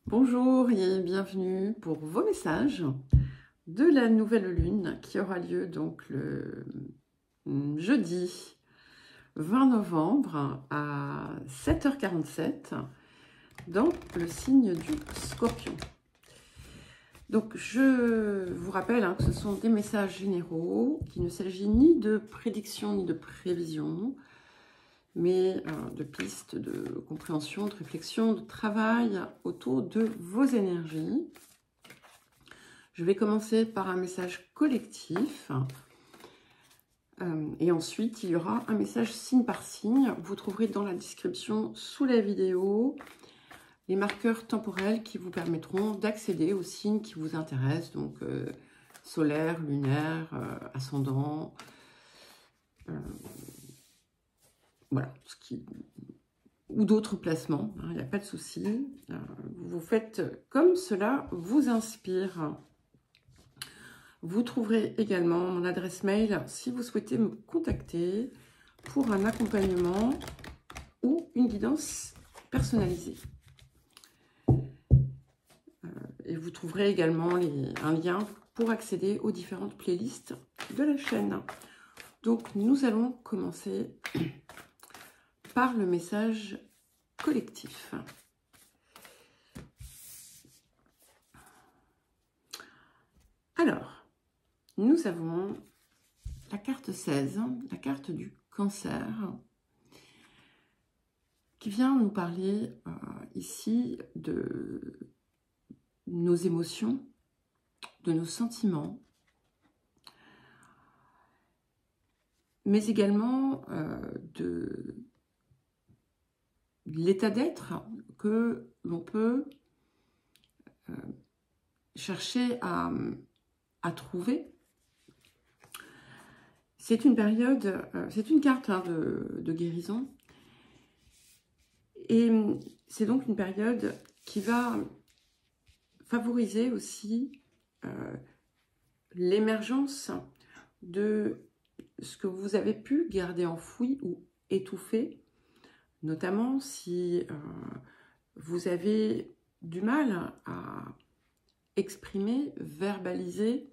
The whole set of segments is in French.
Bonjour et bienvenue pour vos messages de la nouvelle lune qui aura lieu donc le jeudi 20 novembre à 7h47 dans le signe du Scorpion. Donc je vous rappelle que ce sont des messages généraux, qu'il ne s'agit ni de prédiction ni de prévision, mais de pistes de compréhension, de réflexion, de travail autour de vos énergies. Je vais commencer par un message collectif et ensuite il y aura un message signe par signe. Vous trouverez dans la description sous la vidéo les marqueurs temporels qui vous permettront d'accéder aux signes qui vous intéressent, donc solaire, lunaire, ascendant, voilà, ou d'autres placements, il n'y a pas de souci. Vous faites comme cela vous inspire. Vous trouverez également mon adresse mail si vous souhaitez me contacter pour un accompagnement ou une guidance personnalisée. Et vous trouverez également un lien pour accéder aux différentes playlists de la chaîne. Donc nous allons commencer par le message collectif. Alors, nous avons la carte 16, la carte du cancer, qui vient nous parler ici de nos émotions, de nos sentiments, mais également de l'état d'être que l'on peut chercher à trouver. C'est une période, c'est une carte de guérison. Et c'est donc une période qui va favoriser aussi l'émergence de ce que vous avez pu garder enfoui ou étouffer, notamment si vous avez du mal à exprimer, verbaliser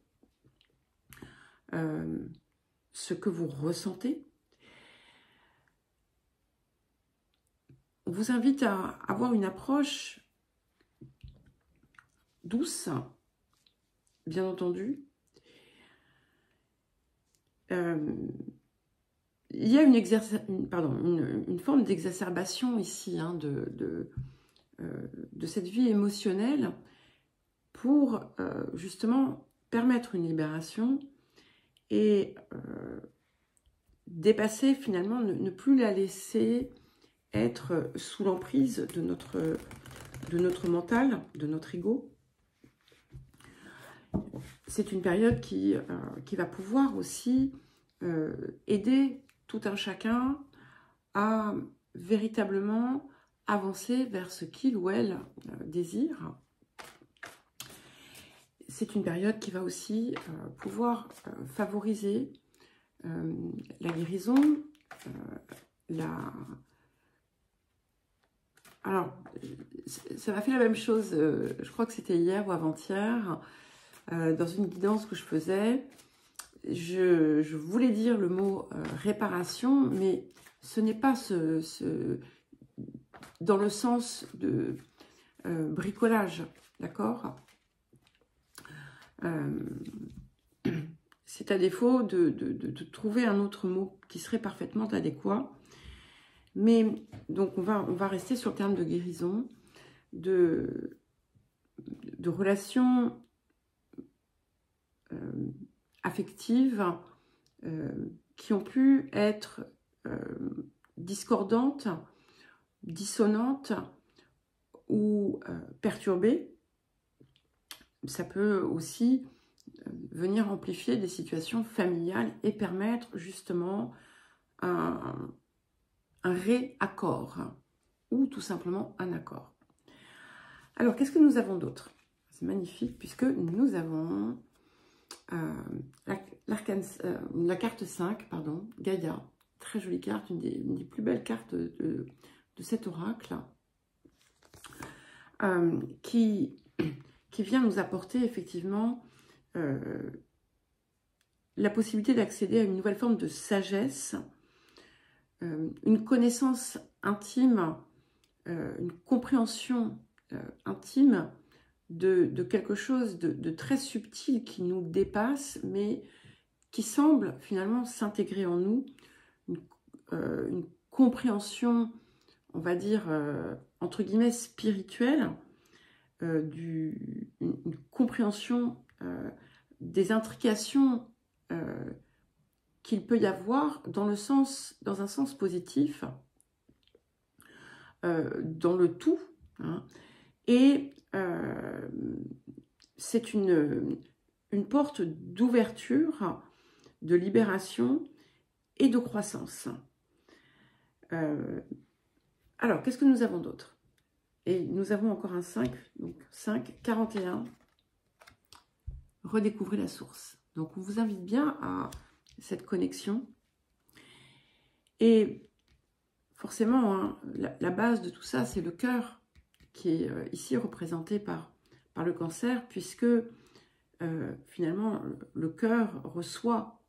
ce que vous ressentez. On vous invite à avoir une approche douce, bien entendu. Il y a une forme d'exacerbation ici de cette vie émotionnelle pour justement permettre une libération et dépasser finalement, ne plus la laisser être sous l'emprise de notre mental, de notre ego. C'est une période qui va pouvoir aussi aider tout un chacun à véritablement avancer vers ce qu'il ou elle désire. C'est une période qui va aussi pouvoir favoriser la guérison, Alors, ça m'a fait la même chose, je crois que c'était hier ou avant-hier, dans une guidance que je faisais. Je voulais dire le mot réparation, mais ce n'est pas dans le sens de bricolage, d'accord? C'est à défaut de trouver un autre mot qui serait parfaitement adéquat. Mais donc on va rester sur le terme de guérison, de relations affectives qui ont pu être discordantes, dissonantes ou perturbées. Ça peut aussi venir amplifier des situations familiales et permettre justement un réaccord ou tout simplement un accord. Alors, qu'est-ce que nous avons d'autre? C'est magnifique puisque nous avons la carte 5, pardon, Gaïa. Très jolie carte, une des plus belles cartes de cet oracle. qui vient nous apporter effectivement la possibilité d'accéder à une nouvelle forme de sagesse, une connaissance intime, une compréhension intime de quelque chose de très subtil qui nous dépasse, mais qui semble finalement s'intégrer en nous, une compréhension, on va dire, entre guillemets, spirituelle, une compréhension des intrications qu'il peut y avoir dans un sens positif, dans le tout, hein, et c'est une porte d'ouverture, de libération et de croissance. Alors, qu'est-ce que nous avons d'autre? Et nous avons encore un 5, donc 5, 41. Redécouvrez la source. Donc, on vous invite bien à cette connexion. Et forcément, hein, la base de tout ça, c'est le cœur qui est ici représenté par le cancer, puisque finalement, le cœur reçoit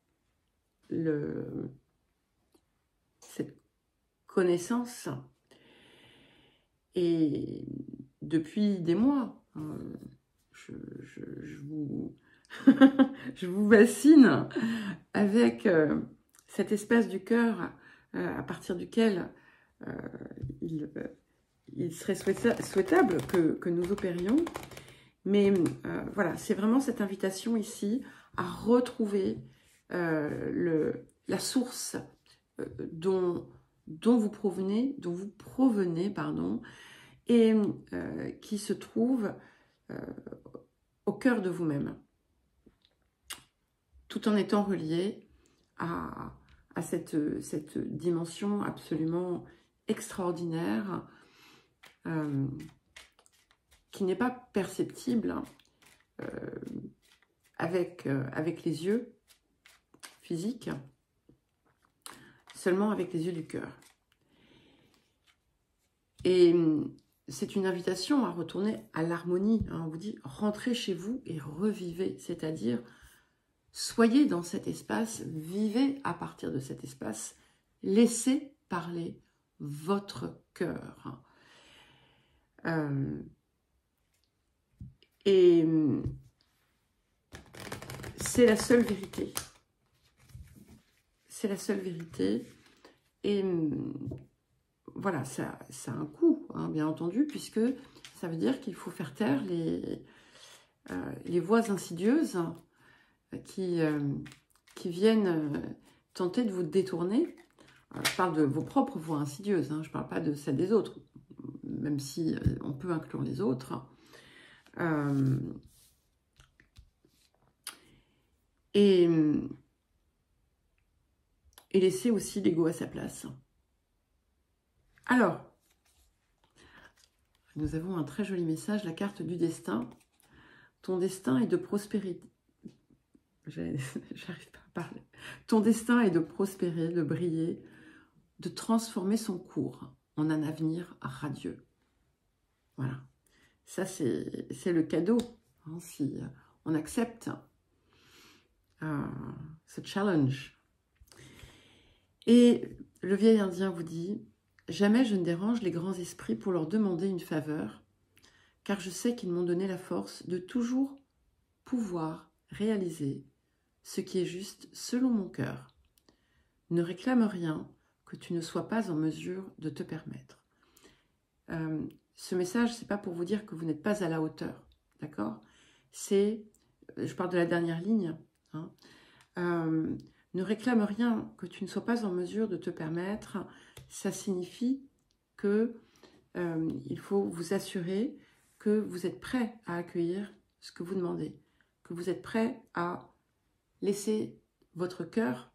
cette connaissance. Et depuis des mois, je vous, je vous bassine avec cette espace du cœur à partir duquel il serait souhaitable que nous opérions. Mais voilà, c'est vraiment cette invitation ici à retrouver la source dont vous provenez, pardon, et qui se trouve au cœur de vous-même, tout en étant relié à cette dimension absolument extraordinaire qui n'est pas perceptible avec les yeux physiques, seulement avec les yeux du cœur. Et c'est une invitation à retourner à l'harmonie. Hein. On vous dit, rentrez chez vous et revivez, c'est-à-dire soyez dans cet espace, vivez à partir de cet espace, laissez parler votre cœur. Et c'est la seule vérité. C'est la seule vérité. Et voilà, ça a un coût, hein, bien entendu, puisque ça veut dire qu'il faut faire taire les voix insidieuses qui viennent tenter de vous détourner. Je parle de vos propres voix insidieuses, hein, je ne parle pas de celles des autres, même si on peut inclure les autres. Et laisser aussi l'ego à sa place. Alors, nous avons un très joli message, la carte du destin. Ton destin est de prospérité. J'arrive pas à parler. Ton destin est de prospérer, de briller, de transformer son cours en un avenir radieux. Voilà. Ça, c'est le cadeau, hein, si on accepte ce challenge. Et le vieil indien vous dit, jamais je ne dérange les grands esprits pour leur demander une faveur, car je sais qu'ils m'ont donné la force de toujours pouvoir réaliser ce qui est juste selon mon cœur. Ne réclame rien que tu ne sois pas en mesure de te permettre. Ce message, c'est pas pour vous dire que vous n'êtes pas à la hauteur, d'accord? C'est, je parle de la dernière ligne, hein, ne réclame rien que tu ne sois pas en mesure de te permettre. Ça signifie que il faut vous assurer que vous êtes prêt à accueillir ce que vous demandez, que vous êtes prêt à laisser votre cœur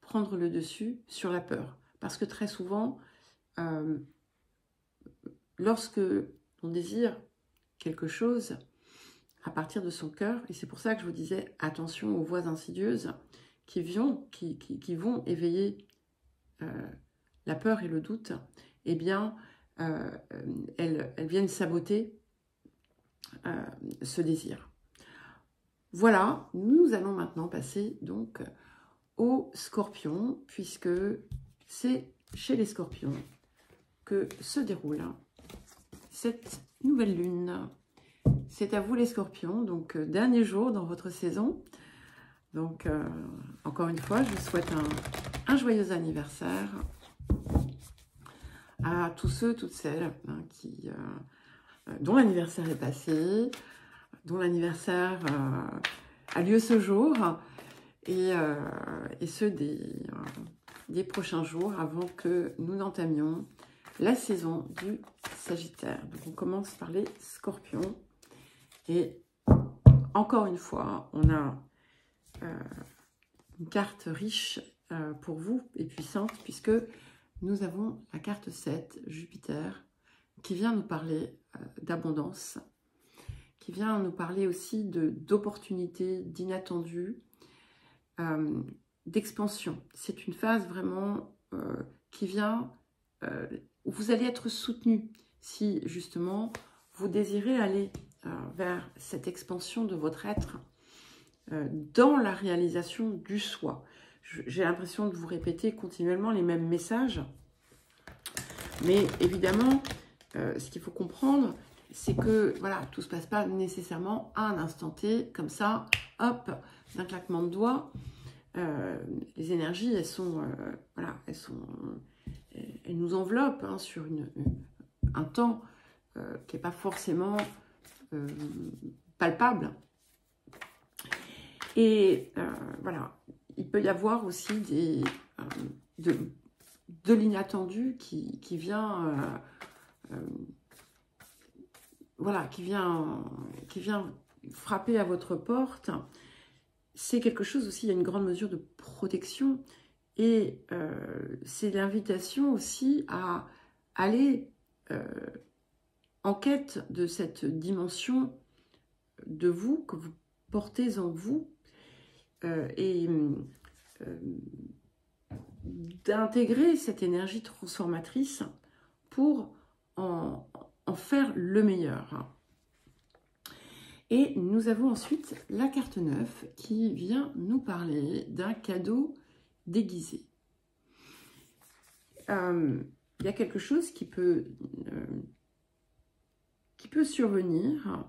prendre le dessus sur la peur. Parce que très souvent, lorsque on désire quelque chose à partir de son cœur, et c'est pour ça que je vous disais attention aux voix insidieuses qui vont éveiller la peur et le doute, eh bien, elles viennent saboter ce désir. Voilà, nous allons maintenant passer donc aux scorpions, puisque c'est chez les scorpions que se déroule cette nouvelle lune. C'est à vous les scorpions, donc dernier jour dans votre saison. Donc encore une fois, je vous souhaite un joyeux anniversaire à tous ceux, toutes celles dont l'anniversaire est passé, dont l'anniversaire a lieu ce jour, et ceux des prochains jours avant que nous n'entamions la saison du Sagittaire. Donc on commence par les scorpions, et encore une fois, on a une carte riche pour vous et puissante, puisque nous avons la carte 7, Jupiter, qui vient nous parler d'abondance, qui vient nous parler aussi d'opportunités, d'inattendus, d'expansion. C'est une phase vraiment qui vient, où vous allez être soutenu si justement vous désirez aller vers cette expansion de votre être dans la réalisation du soi. J'ai l'impression de vous répéter continuellement les mêmes messages, mais évidemment, ce qu'il faut comprendre, c'est que voilà, tout ne se passe pas nécessairement à un instant T, comme ça, hop, d'un claquement de doigts. Les énergies, elles sont, voilà, elles nous enveloppent hein, sur un temps qui n'est pas forcément palpable. Et voilà, il peut y avoir aussi de l'inattendu qui vient, voilà, qui vient frapper à votre porte. C'est quelque chose aussi, il y a une grande mesure de protection, et c'est l'invitation aussi à aller en quête de cette dimension de vous que vous portez en vous, et d'intégrer cette énergie transformatrice pour en faire le meilleur. Et nous avons ensuite la carte 9 qui vient nous parler d'un cadeau déguisé. Il y a quelque chose qui peut survenir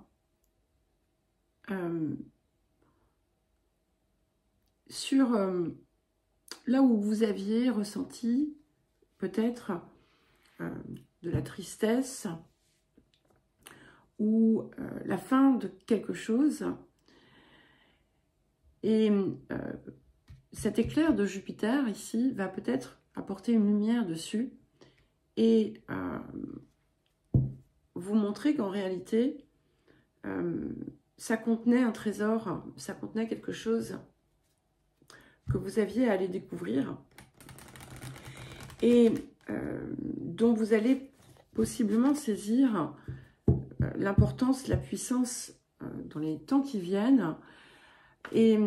sur là où vous aviez ressenti peut-être de la tristesse ou la fin de quelque chose. Et cet éclair de Jupiter ici va peut-être apporter une lumière dessus et vous montrer qu'en réalité, ça contenait un trésor, ça contenait quelque chose que vous aviez à aller découvrir et dont vous allez possiblement saisir l'importance, la puissance dans les temps qui viennent, et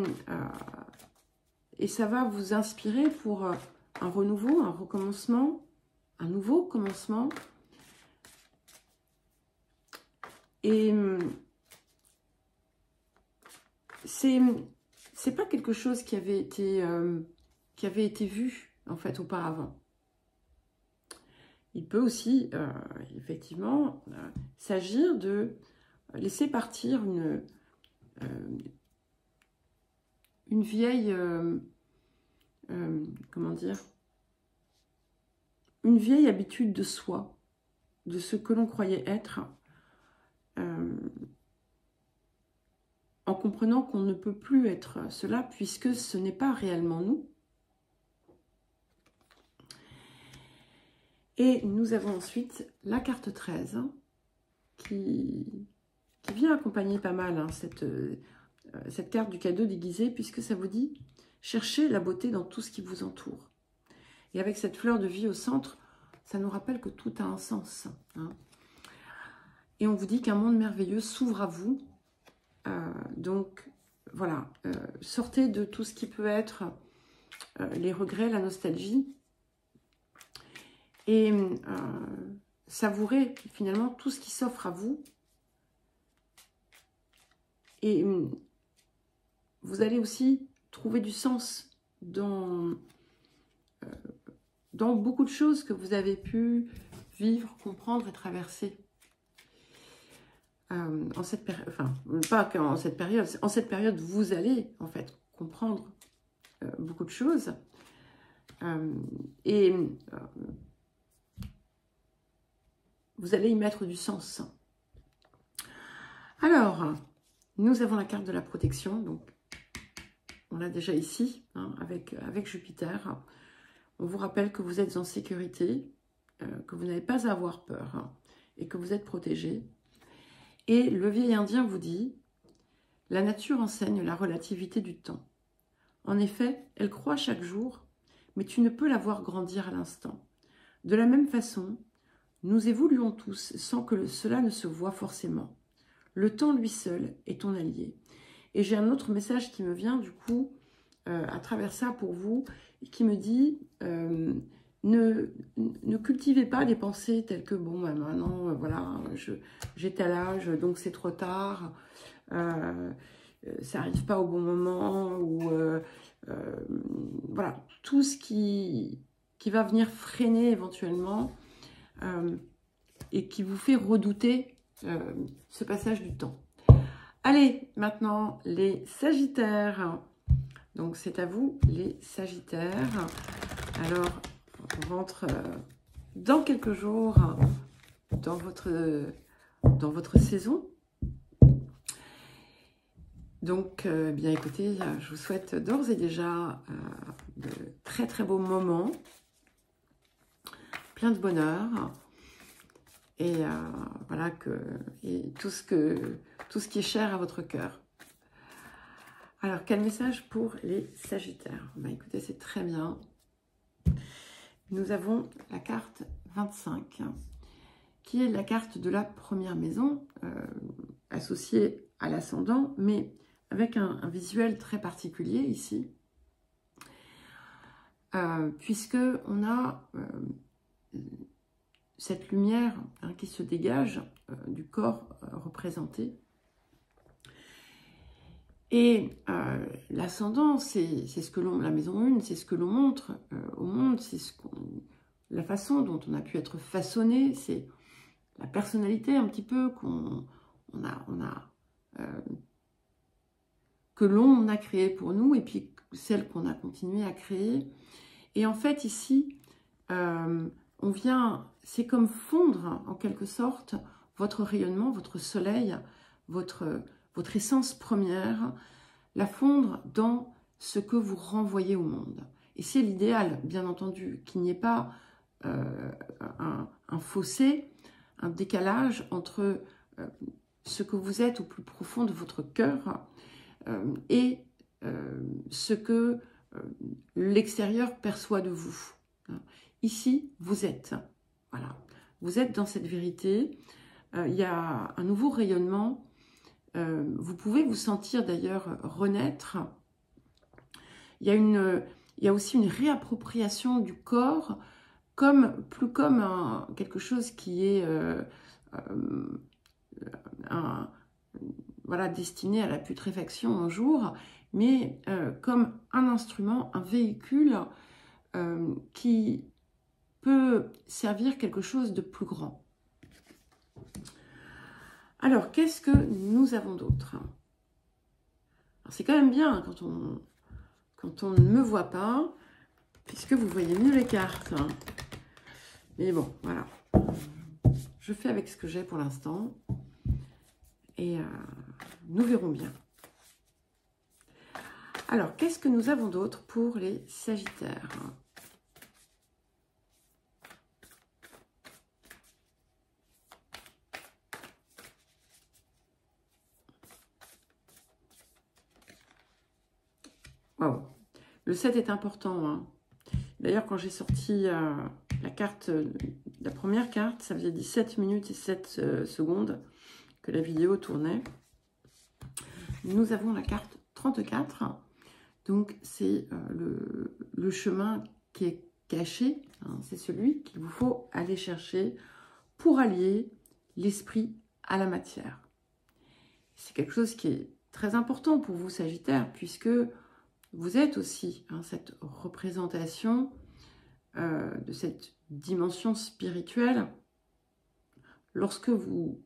ça va vous inspirer pour un renouveau, un recommencement, un nouveau commencement. Et c'est pas quelque chose qui avait été vu en fait auparavant. Il peut aussi effectivement s'agir de laisser partir une vieille comment dire, une vieille habitude de soi, de ce que l'on croyait être, en comprenant qu'on ne peut plus être cela puisque ce n'est pas réellement nous. Et nous avons ensuite la carte 13 qui vient accompagner pas mal hein, cette carte du cadeau déguisé, puisque ça vous dit cherchez la beauté dans tout ce qui vous entoure. Et avec cette fleur de vie au centre, ça nous rappelle que tout a un sens. Hein. Et on vous dit qu'un monde merveilleux s'ouvre à vous. Donc voilà, sortez de tout ce qui peut être les regrets, la nostalgie, et savourez finalement tout ce qui s'offre à vous Et vous allez aussi trouver du sens dans beaucoup de choses que vous avez pu vivre, comprendre et traverser. En cette période, enfin, pas qu'en cette période, vous allez en fait comprendre beaucoup de choses. Et vous allez y mettre du sens. Alors, nous avons la carte de la protection, donc on l'a déjà ici, hein, avec Jupiter. On vous rappelle que vous êtes en sécurité, que vous n'avez pas à avoir peur, hein, et que vous êtes protégé. Et le vieil indien vous dit, la nature enseigne la relativité du temps. En effet, elle croît chaque jour, mais tu ne peux la voir grandir à l'instant. De la même façon, nous évoluons tous sans que cela ne se voie forcément. Le temps, lui seul, est ton allié. Et j'ai un autre message qui me vient, du coup, à travers ça pour vous, qui me dit, ne cultivez pas des pensées telles que, bon, bah, maintenant, voilà, j'ai tel âge, donc c'est trop tard, ça n'arrive pas au bon moment, ou voilà, tout ce qui va venir freiner éventuellement et qui vous fait redouter ce passage du temps. Allez, maintenant, les Sagittaires. Donc, c'est à vous, les Sagittaires. Alors, on rentre dans quelques jours dans votre saison. Donc, bien écoutez, je vous souhaite d'ores et déjà de très très beaux moments, plein de bonheur, et voilà, et tout ce qui est cher à votre cœur. Alors, quel message pour les Sagittaires? Ben, écoutez, c'est très bien. Nous avons la carte 25, qui est la carte de la première maison, associée à l'ascendant, mais avec un visuel très particulier ici, puisque on a cette lumière qui se dégage du corps représenté. Et l'ascendant, c'est ce que la maison 1, c'est ce que l'on montre au monde, c'est la façon dont on a pu être façonné, c'est la personnalité un petit peu que l'on a créée pour nous, et puis celle qu'on a continué à créer. Et en fait, ici, on vient, c'est comme fondre en quelque sorte votre rayonnement, votre soleil, votre essence première, la fondre dans ce que vous renvoyez au monde. Et c'est l'idéal, bien entendu, qu'il n'y ait pas un fossé, un décalage entre ce que vous êtes au plus profond de votre cœur et ce que l'extérieur perçoit de vous. Ici, vous êtes. Voilà. Vous êtes dans cette vérité. Il y a un nouveau rayonnement. Vous pouvez vous sentir d'ailleurs renaître. Il y a aussi une réappropriation du corps, plus comme quelque chose qui est voilà, destiné à la putréfaction un jour, mais comme un instrument, un véhicule qui peut servir quelque chose de plus grand. Alors, qu'est-ce que nous avons d'autre? C'est quand même bien quand on ne me voit pas, puisque vous voyez mieux les cartes. Hein. Mais bon, voilà. Je fais avec ce que j'ai pour l'instant. Et nous verrons bien. Alors, qu'est-ce que nous avons d'autre pour les Sagittaires? Wow. Le 7 est important. Hein. D'ailleurs, quand j'ai sorti la première carte, ça faisait 17 minutes et 7 secondes que la vidéo tournait. Nous avons la carte 34. Donc, c'est le chemin qui est caché. Hein, c'est celui qu'il vous faut aller chercher pour allier l'esprit à la matière. C'est quelque chose qui est très important pour vous, Sagittaire, puisque vous êtes aussi cette représentation de cette dimension spirituelle lorsque vous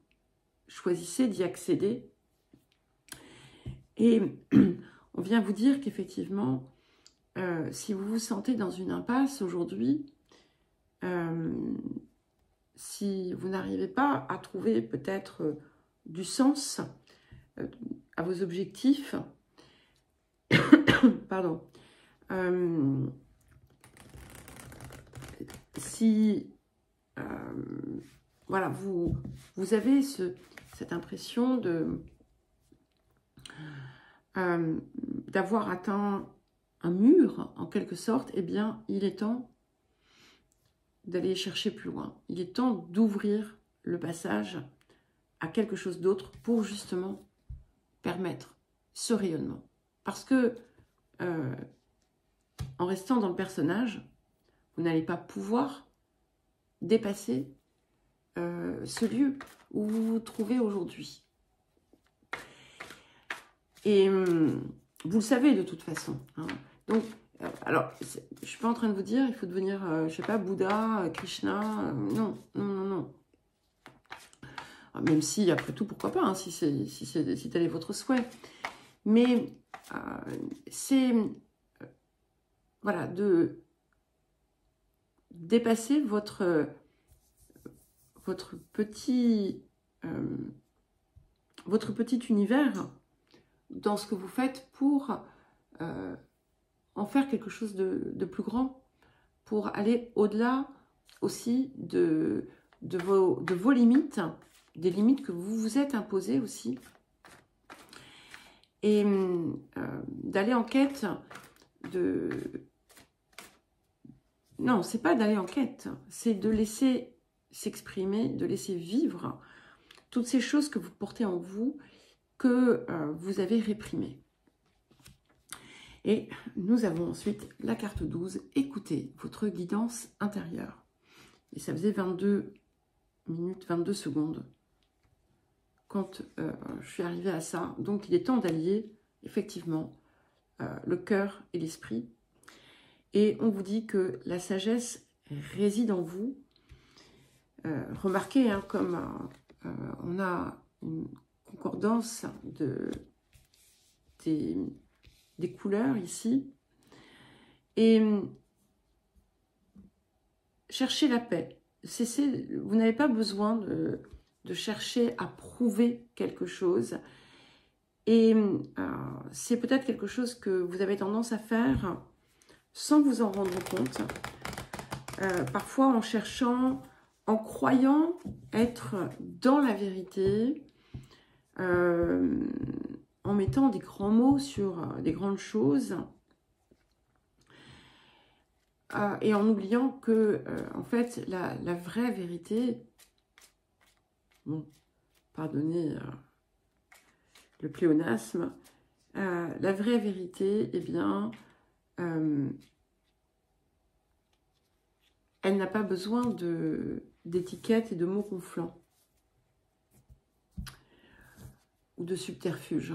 choisissez d'y accéder. Et on vient vous dire qu'effectivement, si vous vous sentez dans une impasse aujourd'hui, si vous n'arrivez pas à trouver peut-être du sens à vos objectifs, pardon, si voilà, vous avez cette impression d'avoir atteint un mur, en quelque sorte, eh bien, il est temps d'aller chercher plus loin. Il est temps d'ouvrir le passage à quelque chose d'autre pour justement permettre ce rayonnement. Parce que en restant dans le personnage, vous n'allez pas pouvoir dépasser ce lieu où vous vous trouvez aujourd'hui. Et vous le savez de toute façon. Hein. Donc, alors, je ne suis pas en train de vous dire, il faut devenir, je ne sais pas, Bouddha, Krishna. Non, non, non, non. Même si, après tout, pourquoi pas, hein, si tel est votre souhait. Mais c'est, voilà, de dépasser votre petit univers dans ce que vous faites pour en faire quelque chose de plus grand, pour aller au-delà aussi de vos limites, des limites que vous vous êtes imposées aussi, et d'aller en quête de... Non, c'est pas d'aller en quête, c'est de laisser s'exprimer, de laisser vivre toutes ces choses que vous portez en vous, que vous avez réprimées. Et nous avons ensuite la carte 12, écoutez votre guidance intérieure. Et ça faisait 22 minutes, 22 secondes quand je suis arrivée à ça. Donc il est temps d'allier effectivement le cœur et l'esprit. Et on vous dit que la sagesse réside en vous. Remarquez, hein, comme on a une concordance des couleurs ici. Et cherchez la paix. Vous n'avez pas besoin de chercher à prouver quelque chose. Et c'est peut-être quelque chose que vous avez tendance à faire sans vous en rendre compte. Parfois en cherchant, en croyant être dans la vérité, en mettant des grands mots sur des grandes choses, et en oubliant que, en fait, la vraie vérité, bon, pardonnez le pléonasme, la vraie vérité, eh bien, elle n'a pas besoin d'étiquettes et de mots conflants ou de subterfuges.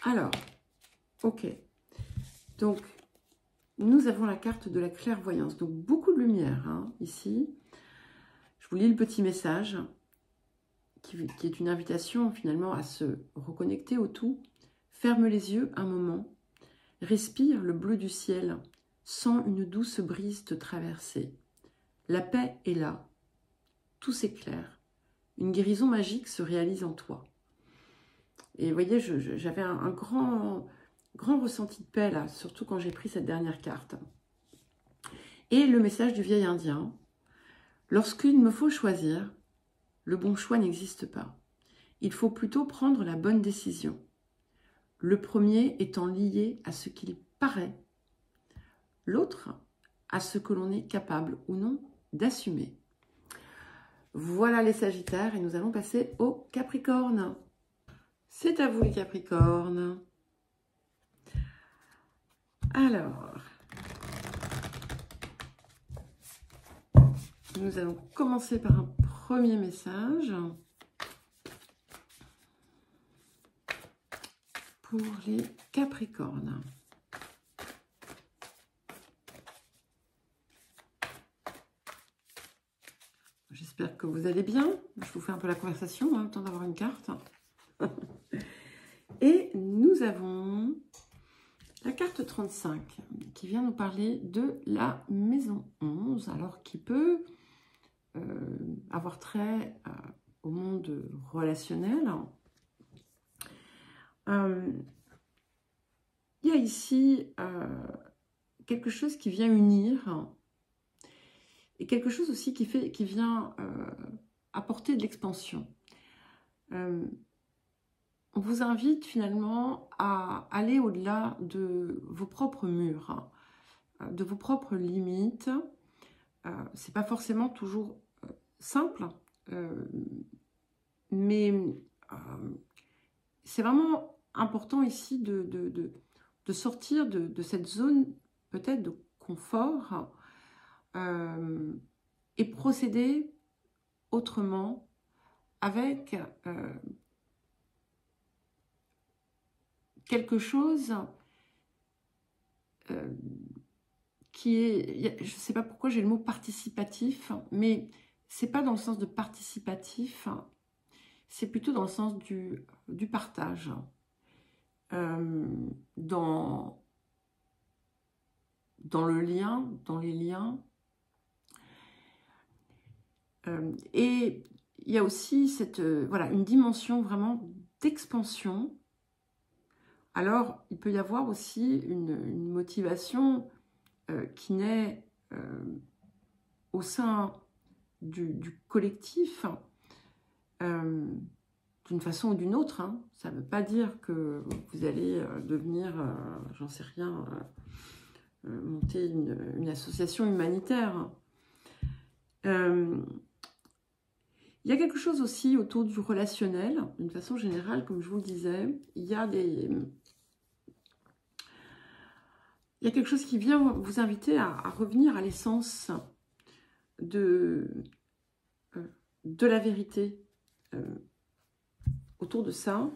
Alors, ok. Donc, nous avons la carte de la clairvoyance. Donc, beaucoup de lumière hein, ici. Je vous lis le petit message qui est une invitation finalement à se reconnecter au tout. Ferme les yeux un moment. Respire le bleu du ciel. Sens une douce brise te traverser. La paix est là. Tout s'éclaire. Une guérison magique se réalise en toi. Et vous voyez, j'avais un grand ressenti de paix là, surtout quand j'ai pris cette dernière carte. Et le message du vieil indien. Lorsqu'il me faut choisir, le bon choix n'existe pas. Il faut plutôt prendre la bonne décision. Le premier étant lié à ce qu'il paraît, l'autre à ce que l'on est capable ou non d'assumer. Voilà les Sagittaires et nous allons passer au Capricorne. C'est à vous les Capricornes. Alors, nous allons commencer par un premier message. pour les Capricornes. J'espère que vous allez bien. Je vous fais un peu la conversation, hein, le temps d'avoir une carte. Et nous avons la carte 35 qui vient nous parler de la maison 11, alors qui peut avoir trait au monde relationnel. Il y a ici quelque chose qui vient unir et quelque chose aussi qui vient apporter de l'expansion. On vous invite finalement à aller au-delà de vos propres murs, de vos propres limites. C'est pas forcément toujours simple, mais c'est vraiment important ici de sortir de cette zone peut-être de confort et procéder autrement avec quelque chose qui est, je ne sais pas pourquoi j'ai le mot participatif, mais c'est pas dans le sens de participatif, c'est plutôt dans le sens du partage, dans le lien, dans les liens. Et il y a aussi cette, voilà, une dimension vraiment d'expansion. Alors, il peut y avoir aussi une motivation qui naît au sein du collectif, d'une façon ou d'une autre. Hein. Ça ne veut pas dire que vous allez devenir, j'en sais rien, monter une association humanitaire. Il y a quelque chose aussi autour du relationnel, d'une façon générale, comme je vous le disais. Il y a quelque chose qui vient vous inviter à revenir à l'essence de la vérité autour de ça.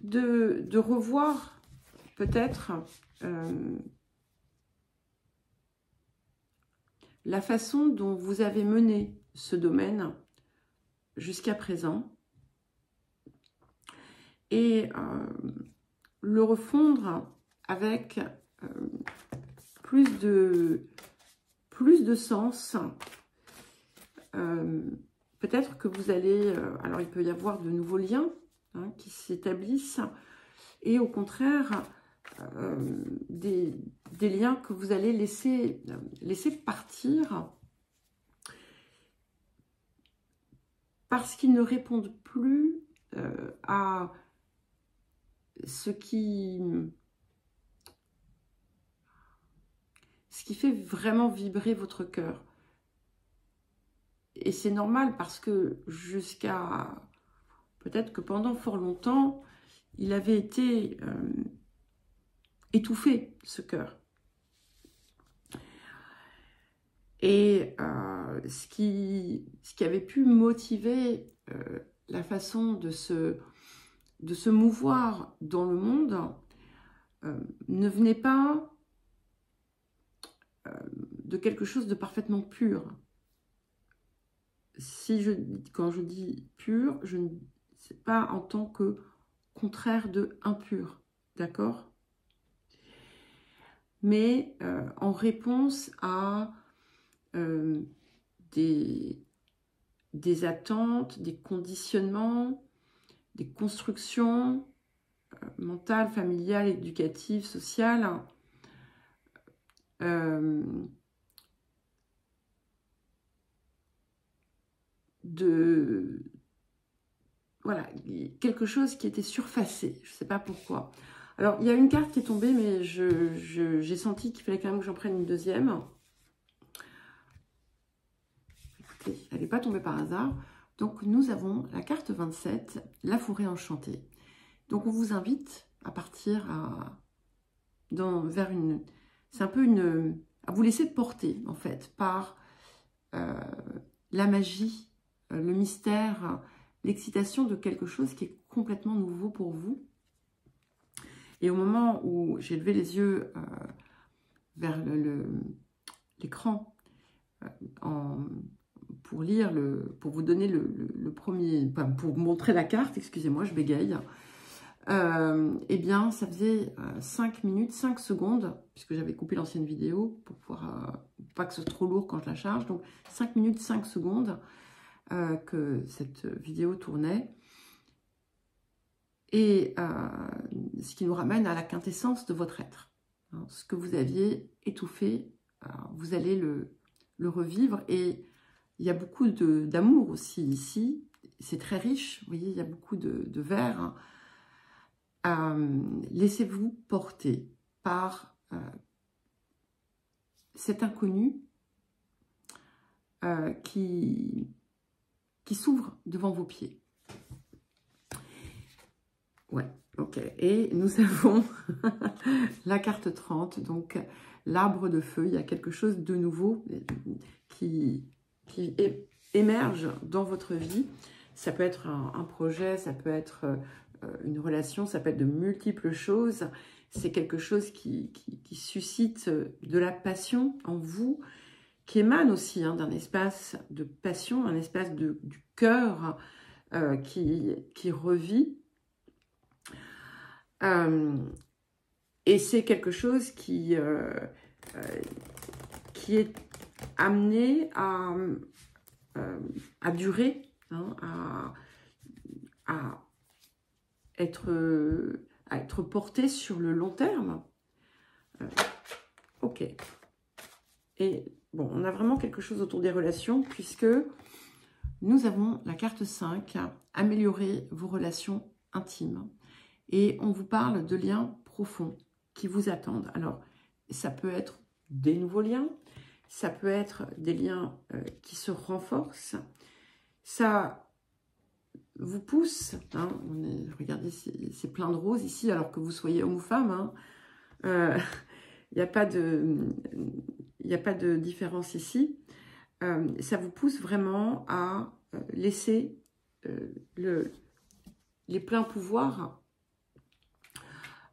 De revoir peut-être la façon dont vous avez mené ce domaine jusqu'à présent et le refondre avec plus de sens. Peut-être que vous allez... alors, il peut y avoir de nouveaux liens qui s'établissent et au contraire, des liens que vous allez laisser partir parce qu'ils ne répondent plus à ce qui fait vraiment vibrer votre cœur. Et c'est normal parce que jusqu'à... peut-être que pendant fort longtemps, il avait été étouffé, ce cœur. Et ce qui avait pu motiver la façon de se mouvoir dans le monde ne venait pas de quelque chose de parfaitement pur. Quand je dis pur, je ne sais pas en tant que contraire de impur, d'accord? Mais en réponse à des attentes, des conditionnements, des constructions mentales, familiales, éducatives, sociales, voilà, quelque chose qui était surfacé, je ne sais pas pourquoi. Alors, il y a une carte qui est tombée, mais j'ai senti qu'il fallait quand même que j'en prenne une deuxième. Écoutez, elle n'est pas tombée par hasard. Donc, nous avons la carte 27, la forêt enchantée. Donc, on vous invite à partir vers une... C'est un peu à vous laisser porter, en fait, par la magie, le mystère l'excitation de quelque chose qui est complètement nouveau pour vous. Et au moment où j'ai levé les yeux vers l'écran pour lire, pour vous donner le premier, enfin, pour vous montrer la carte, excusez-moi, je bégaye, eh bien, ça faisait 5 minutes, 5 secondes, puisque j'avais coupé l'ancienne vidéo pour pouvoir, pas que ce soit trop lourd quand je la charge, donc 5 minutes, 5 secondes que cette vidéo tournait. Et ce qui nous ramène à la quintessence de votre être. Hein, ce que vous aviez étouffé, vous allez le revivre. Et il y a beaucoup d'amour aussi ici. C'est très riche, vous voyez, il y a beaucoup de vert. Laissez-vous porter par cet inconnu qui s'ouvre devant vos pieds. Ouais, ok. Et nous avons la carte 30, donc l'arbre de feu. Il y a quelque chose de nouveau qui émerge dans votre vie. Ça peut être un projet, ça peut être une relation, ça peut être de multiples choses. C'est quelque chose qui suscite de la passion en vous, qui émane aussi d'un espace de passion, un espace du cœur qui revit. Et c'est quelque chose qui est amené à durer, hein, à être porté sur le long terme. Ok. Et bon, on a vraiment quelque chose autour des relations, puisque nous avons la carte 5, améliorer vos relations intimes. Et on vous parle de liens profonds qui vous attendent. Alors, ça peut être des nouveaux liens, ça peut être des liens qui se renforcent. Ça vous pousse, hein, regardez, c'est plein de roses ici, alors que vous soyez homme ou femme. Il n'y a pas de différence ici. Ça vous pousse vraiment à laisser les pleins pouvoirs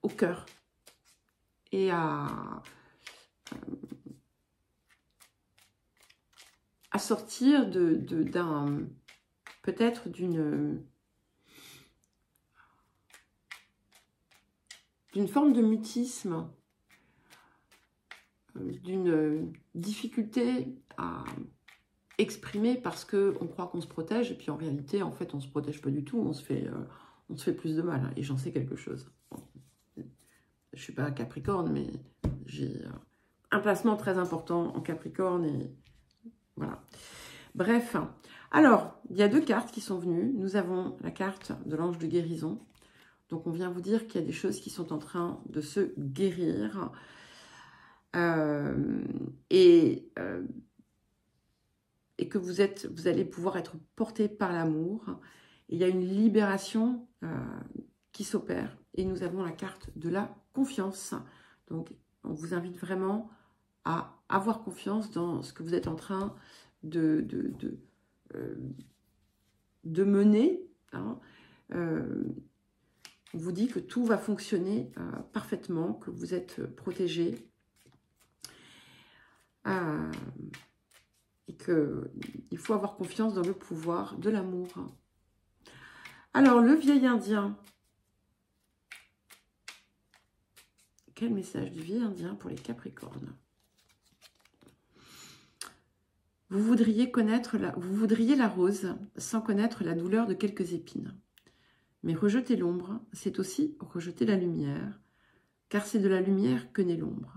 au cœur et à sortir peut-être d'une forme de mutisme, d'une difficulté à exprimer parce qu'on croit qu'on se protège et puis en réalité, en fait, on ne se protège pas du tout, on se fait plus de mal, hein, et j'en sais quelque chose. Bon, je ne suis pas Capricorne, mais j'ai un placement très important en Capricorne et voilà. Bref, alors, il y a deux cartes qui sont venues. Nous avons la carte de l'ange de guérison. Donc, on vient vous dire qu'il y a des choses qui sont en train de se guérir. Et que vous allez pouvoir être porté par l'amour. Il y a une libération qui s'opère. Et nous avons la carte de la confiance. Donc, on vous invite vraiment à avoir confiance dans ce que vous êtes en train de mener. Hein. On vous dit que tout va fonctionner parfaitement, que vous êtes protégé. Et qu'il faut avoir confiance dans le pouvoir de l'amour. Alors, le vieil indien. Quel message du vieil indien pour les Capricornes? Vous voudriez la rose sans connaître la douleur de quelques épines. Mais rejeter l'ombre, c'est aussi rejeter la lumière, car c'est de la lumière que naît l'ombre.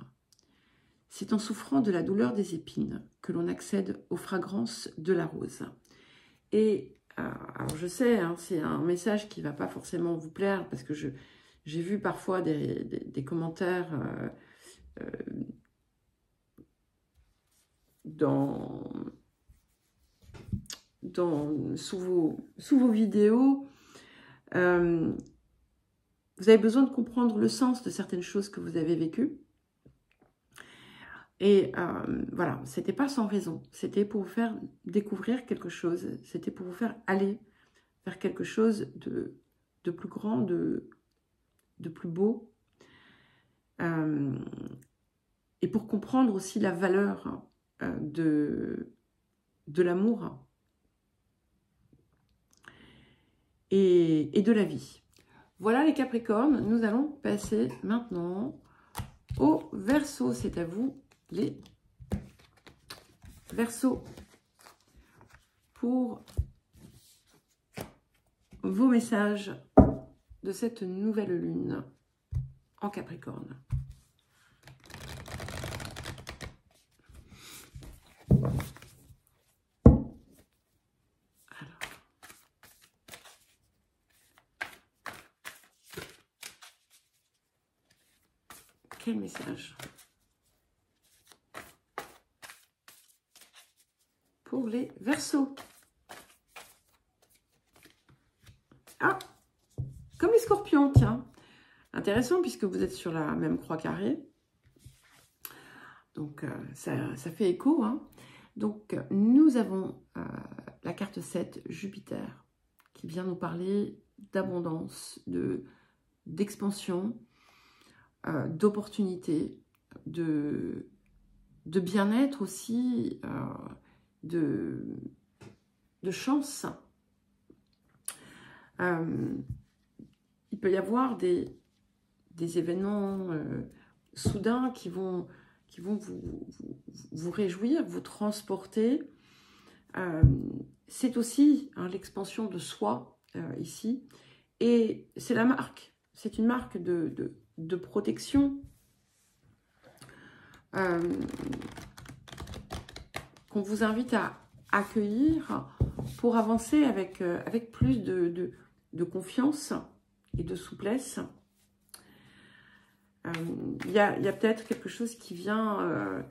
C'est en souffrant de la douleur des épines que l'on accède aux fragrances de la rose. Et alors je sais, hein, c'est un message qui ne va pas forcément vous plaire, parce que j'ai vu parfois des commentaires sous vos vidéos. Vous avez besoin de comprendre le sens de certaines choses que vous avez vécues. Et voilà, c'était pas sans raison. C'était pour vous faire découvrir quelque chose. C'était pour vous faire aller vers quelque chose de plus grand, de plus beau. Et pour comprendre aussi la valeur de l'amour et de la vie. Voilà les Capricornes, nous allons passer maintenant au Verseau. C'est à vous les Verseaux pour vos messages de cette nouvelle lune en Capricorne. Alors, quel message pour les Verseaux? Ah, comme les Scorpions, tiens. Intéressant puisque vous êtes sur la même croix carrée. Donc, ça fait écho. Hein. Donc, nous avons la carte 7, Jupiter, qui vient nous parler d'abondance, d'expansion, d'opportunités, de bien-être aussi, de chance. Il peut y avoir des événements soudains qui vont vous réjouir, vous transporter. C'est aussi l'expansion de soi ici. Et c'est la marque, c'est une marque de protection qu'on vous invite à accueillir pour avancer avec plus de confiance et de souplesse. Il y a peut-être quelque chose qui va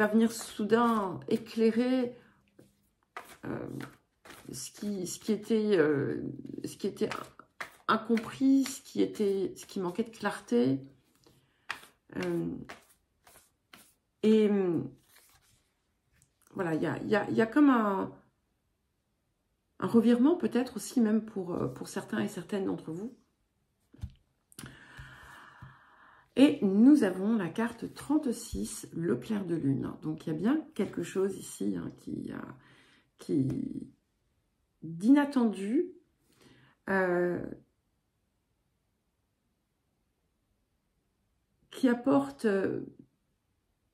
venir soudain éclairer ce qui était incompris, ce qui manquait de clarté. Et voilà, il y a comme un revirement peut-être aussi même pour certains et certaines d'entre vous. Et nous avons la carte 36, le clair de lune. Donc, il y a bien quelque chose ici hein, qui d'inattendu. Qui apporte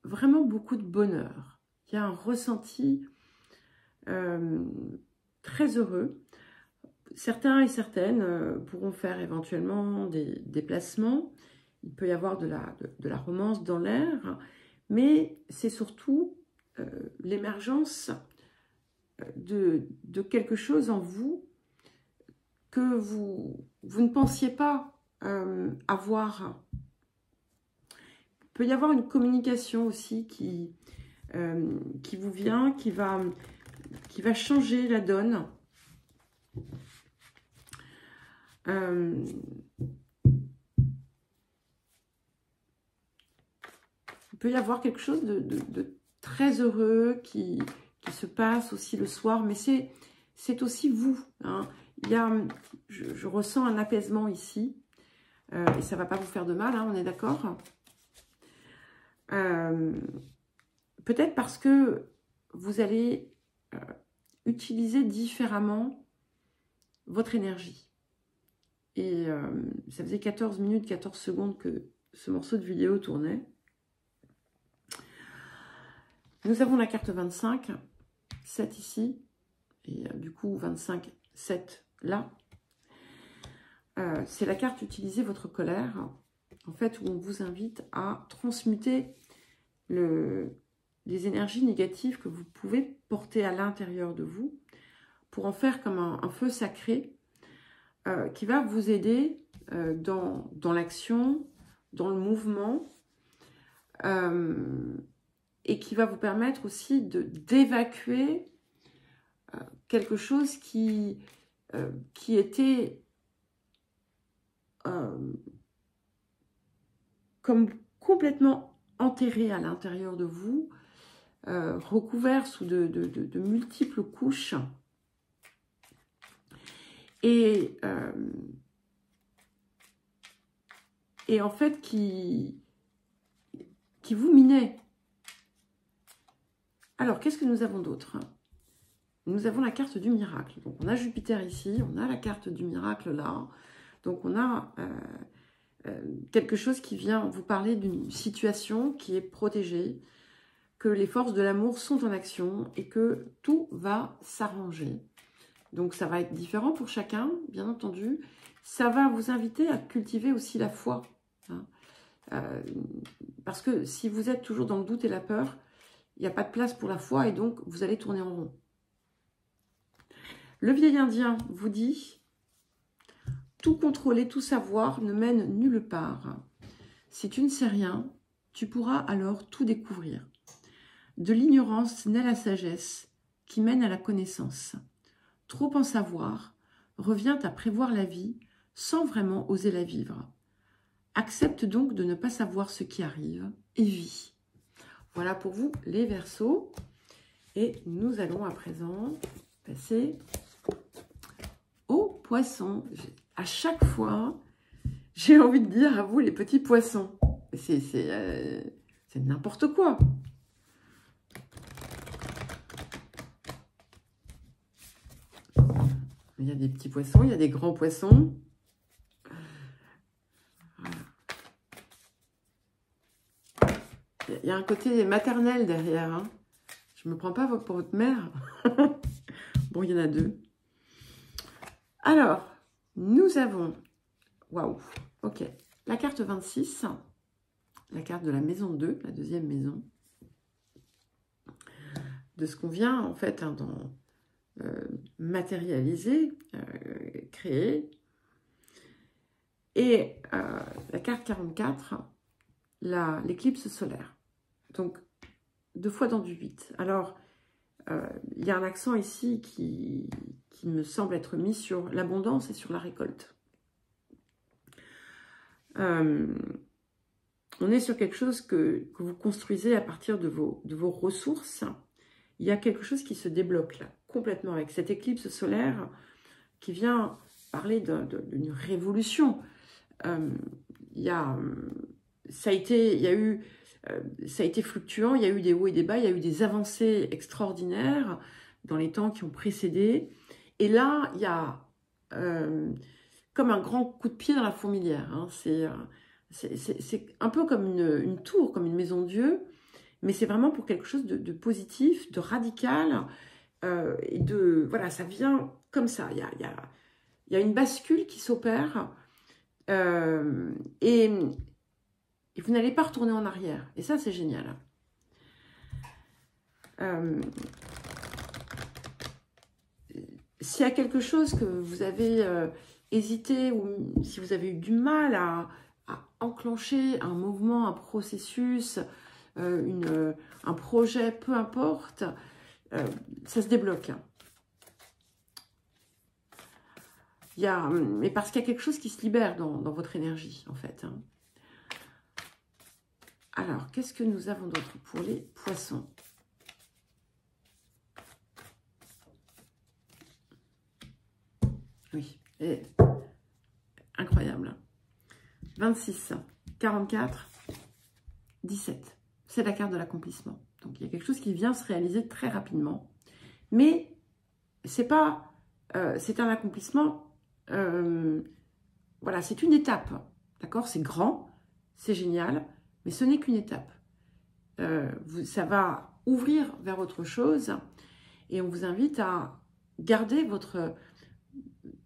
vraiment beaucoup de bonheur. Il y a un ressenti très heureux. Certains et certaines pourront faire éventuellement des déplacements. Il peut y avoir de la romance dans l'air, mais c'est surtout l'émergence de quelque chose en vous que vous ne pensiez pas avoir. Il peut y avoir une communication aussi qui vous vient, qui va changer la donne. Il peut y avoir quelque chose de très heureux qui se passe aussi le soir, mais c'est aussi vous. Hein. Je ressens un apaisement ici, et ça ne va pas vous faire de mal, hein, on est d'accord. Peut-être parce que vous allez utiliser différemment votre énergie. Et ça faisait 14 minutes, 14 secondes que ce morceau de vidéo tournait. Nous avons la carte 25, 7 ici, et du coup 25, 7 là. C'est la carte « Utilisez votre colère », en fait, où on vous invite à transmuter les énergies négatives que vous pouvez porter à l'intérieur de vous pour en faire comme un feu sacré qui va vous aider dans l'action, dans le mouvement, et qui va vous permettre aussi d'évacuer quelque chose qui était comme complètement enterré à l'intérieur de vous, recouvert sous de multiples couches. et en fait qui vous minait. Alors, qu'est-ce que nous avons d'autre? Nous avons la carte du miracle. Donc, on a Jupiter ici, on a la carte du miracle là. Donc, on a quelque chose qui vient vous parler d'une situation qui est protégée, que les forces de l'amour sont en action et que tout va s'arranger. Donc, ça va être différent pour chacun, bien entendu. Ça va vous inviter à cultiver aussi la foi. Hein. Parce que si vous êtes toujours dans le doute et la peur, il n'y a pas de place pour la foi et donc vous allez tourner en rond. Le vieil indien vous dit « Tout contrôler, tout savoir ne mène nulle part. Si tu ne sais rien, tu pourras alors tout découvrir. De l'ignorance naît la sagesse qui mène à la connaissance. Trop en savoir revient à prévoir la vie sans vraiment oser la vivre. Accepte donc de ne pas savoir ce qui arrive et vis. » Voilà pour vous les Verseaux. Et nous allons à présent passer aux Poissons. À chaque fois, j'ai envie de dire à vous les petits poissons. C'est n'importe quoi. Il y a des petits poissons, il y a des grands poissons. Il y a un côté maternel derrière. Hein. Je ne me prends pas pour votre mère. Bon, il y en a deux. Alors, nous avons... Waouh, ok. La carte 26, la carte de la maison 2, la deuxième maison. De ce qu'on vient, en fait, hein, matérialiser, créer. Et la carte 44, l'éclipse solaire. Donc, 2 fois dans du 8. Alors, il y a un accent ici qui me semble être mis sur l'abondance et sur la récolte. On est sur quelque chose que vous construisez à partir de vos ressources. Il y a quelque chose qui se débloque là, complètement, avec cette éclipse solaire qui vient parler d'une révolution. Ça a été fluctuant, il y a eu des hauts et des bas, il y a eu des avancées extraordinaires dans les temps qui ont précédé. Et là, il y a comme un grand coup de pied dans la fourmilière. Hein. C'est un peu comme une tour, comme une maison de Dieu, mais c'est vraiment pour quelque chose de positif, de radical. Et voilà, ça vient comme ça. Il y a une bascule qui s'opère et vous n'allez pas retourner en arrière. Et ça, c'est génial. S'il y a quelque chose que vous avez hésité ou si vous avez eu du mal à enclencher un mouvement, un processus, un projet, peu importe, ça se débloque. Mais parce qu'il y a quelque chose qui se libère dans votre énergie, en fait. Hein. Alors, qu'est-ce que nous avons d'autre pour les poissons? Oui, et incroyable. 26, 44, 17. C'est la carte de l'accomplissement. Donc, il y a quelque chose qui vient se réaliser très rapidement. Mais c'est pas... c'est un accomplissement... voilà, c'est une étape. D'accord? C'est grand, c'est génial, mais ce n'est qu'une étape. Ça va ouvrir vers autre chose et on vous invite à garder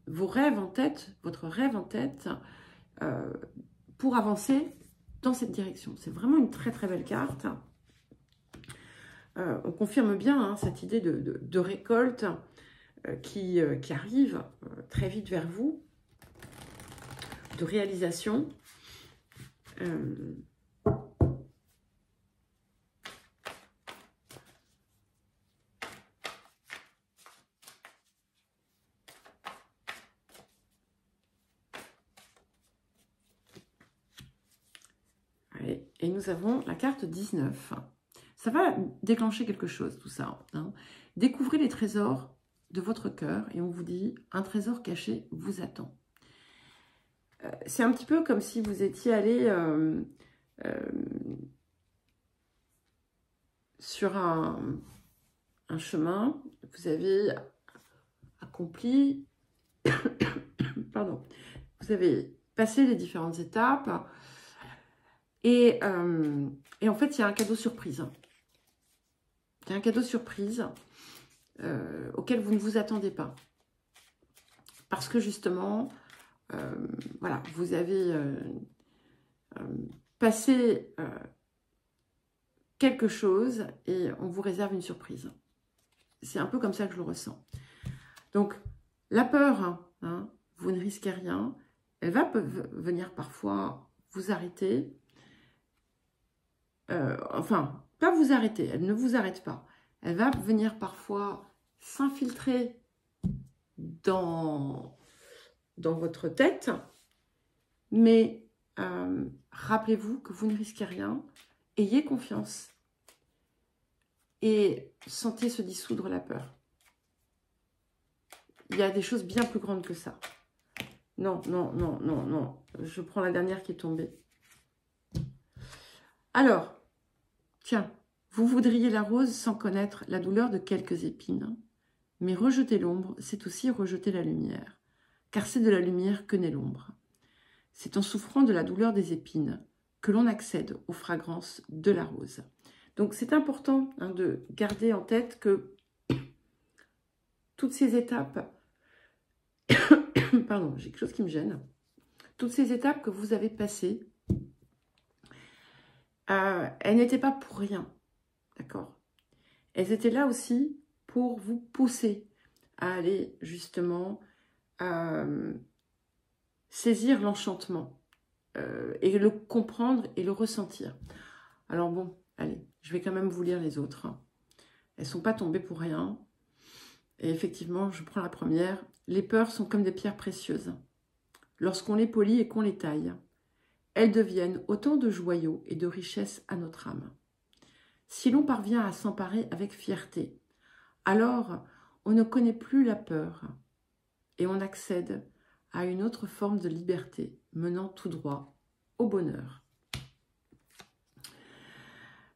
vos rêves en tête, votre rêve en tête pour avancer dans cette direction. C'est vraiment une très très belle carte. On confirme bien hein, cette idée de récolte qui arrive très vite vers vous, de réalisation. Et nous avons la carte 19. Ça va déclencher quelque chose, tout ça. Hein. Découvrez les trésors de votre cœur et on vous dit un trésor caché vous attend. C'est un petit peu comme si vous étiez allé sur un chemin, vous avez accompli, pardon, vous avez passé les différentes étapes et en fait il y a un cadeau surprise. Il y a un cadeau surprise auquel vous ne vous attendez pas. Parce que justement, voilà, vous avez passé quelque chose et on vous réserve une surprise. C'est un peu comme ça que je le ressens. Donc, la peur, hein, vous ne risquez rien. Elle va venir parfois vous arrêter. Enfin, pas vous arrêter, elle ne vous arrête pas. Elle va venir parfois s'infiltrer dans votre tête, mais rappelez-vous que vous ne risquez rien, ayez confiance et sentez se dissoudre la peur. Il y a des choses bien plus grandes que ça. Non, non, non, non, non, je prends la dernière qui est tombée. Alors, tiens, vous voudriez la rose sans connaître la douleur de quelques épines, mais rejeter l'ombre, c'est aussi rejeter la lumière, car c'est de la lumière que naît l'ombre. C'est en souffrant de la douleur des épines que l'on accède aux fragrances de la rose. Donc c'est important hein, de garder en tête que toutes ces étapes, pardon, j'ai quelque chose qui me gêne, toutes ces étapes que vous avez passées, elles n'étaient pas pour rien, d'accord? Elles étaient là aussi pour vous pousser à aller justement saisir l'enchantement et le comprendre et le ressentir. Alors bon, allez, je vais quand même vous lire les autres. Elles ne sont pas tombées pour rien. Et effectivement, je prends la première. Les peurs sont comme des pierres précieuses. Lorsqu'on les polit et qu'on les taille, elles deviennent autant de joyaux et de richesses à notre âme. Si l'on parvient à s'emparer avec fierté, alors on ne connaît plus la peur et on accède à une autre forme de liberté menant tout droit au bonheur.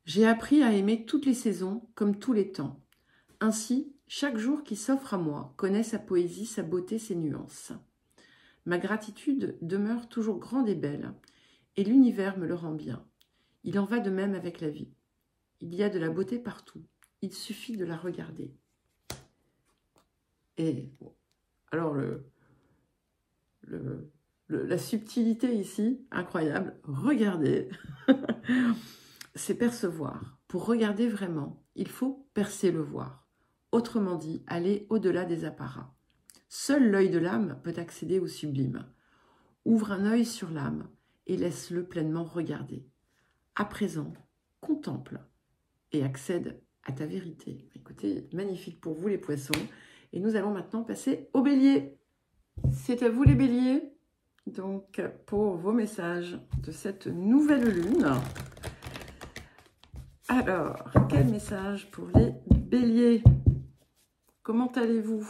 J'ai appris à aimer toutes les saisons comme tous les temps. Ainsi, chaque jour qui s'offre à moi connaît sa poésie, sa beauté, ses nuances. Ma gratitude demeure toujours grande et belle, et l'univers me le rend bien. Il en va de même avec la vie. Il y a de la beauté partout. Il suffit de la regarder. Et alors la subtilité ici, incroyable, regardez, c'est percevoir. Pour regarder vraiment, il faut percer le voir. Autrement dit, aller au-delà des apparats. Seul l'œil de l'âme peut accéder au sublime. Ouvre un œil sur l'âme et laisse-le pleinement regarder. À présent, contemple et accède à ta vérité. Écoutez, magnifique pour vous les poissons. Et nous allons maintenant passer aux béliers. C'est à vous les béliers, donc pour vos messages de cette nouvelle lune. Alors, quel message pour les béliers? Comment allez-vous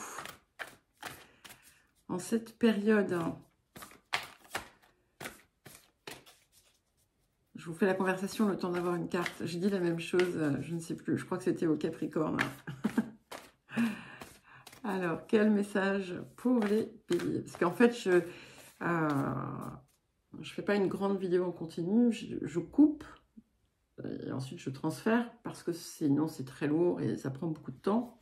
en cette période? Je vous fais la conversation le temps d'avoir une carte. J'ai dit la même chose, je ne sais plus, je crois que c'était au Capricorne. Alors, quel message pour les béliers? Parce qu'en fait, je fais pas une grande vidéo en continu, je coupe et ensuite je transfère parce que sinon c'est très lourd et ça prend beaucoup de temps.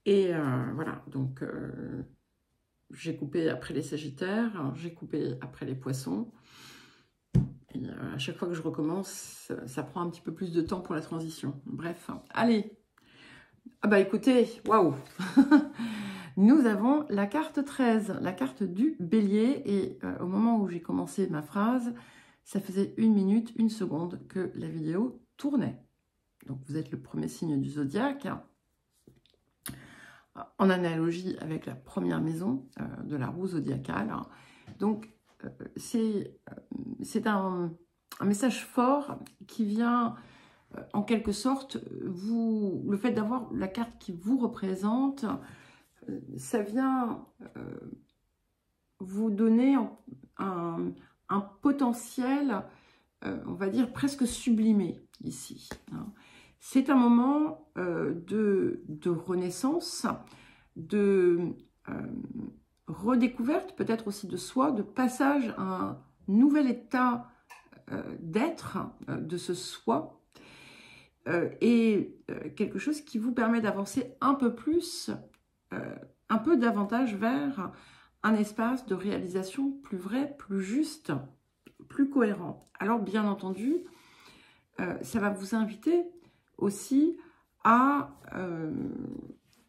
Et voilà, donc j'ai coupé après les Sagittaires, j'ai coupé après les Poissons. Et à chaque fois que je recommence, ça prend un petit peu plus de temps pour la transition. Bref, allez. Ah bah écoutez, waouh. Nous avons la carte 13, la carte du bélier. Et au moment où j'ai commencé ma phrase, ça faisait 1 minute, 1 seconde que la vidéo tournait. Donc vous êtes le premier signe du zodiaque. En analogie avec la première maison de la roue zodiacale. Donc c'est un message fort qui vient en quelque sorte, le fait d'avoir la carte qui vous représente, ça vient vous donner un potentiel, on va dire, presque sublimé ici. Hein. C'est un moment de renaissance, de redécouverte, peut-être aussi de soi, de passage à un nouvel état d'être, de ce soi, et quelque chose qui vous permet d'avancer un peu plus, un peu davantage vers un espace de réalisation plus vrai, plus juste, plus cohérent. Alors bien entendu, ça va vous inviter aussi à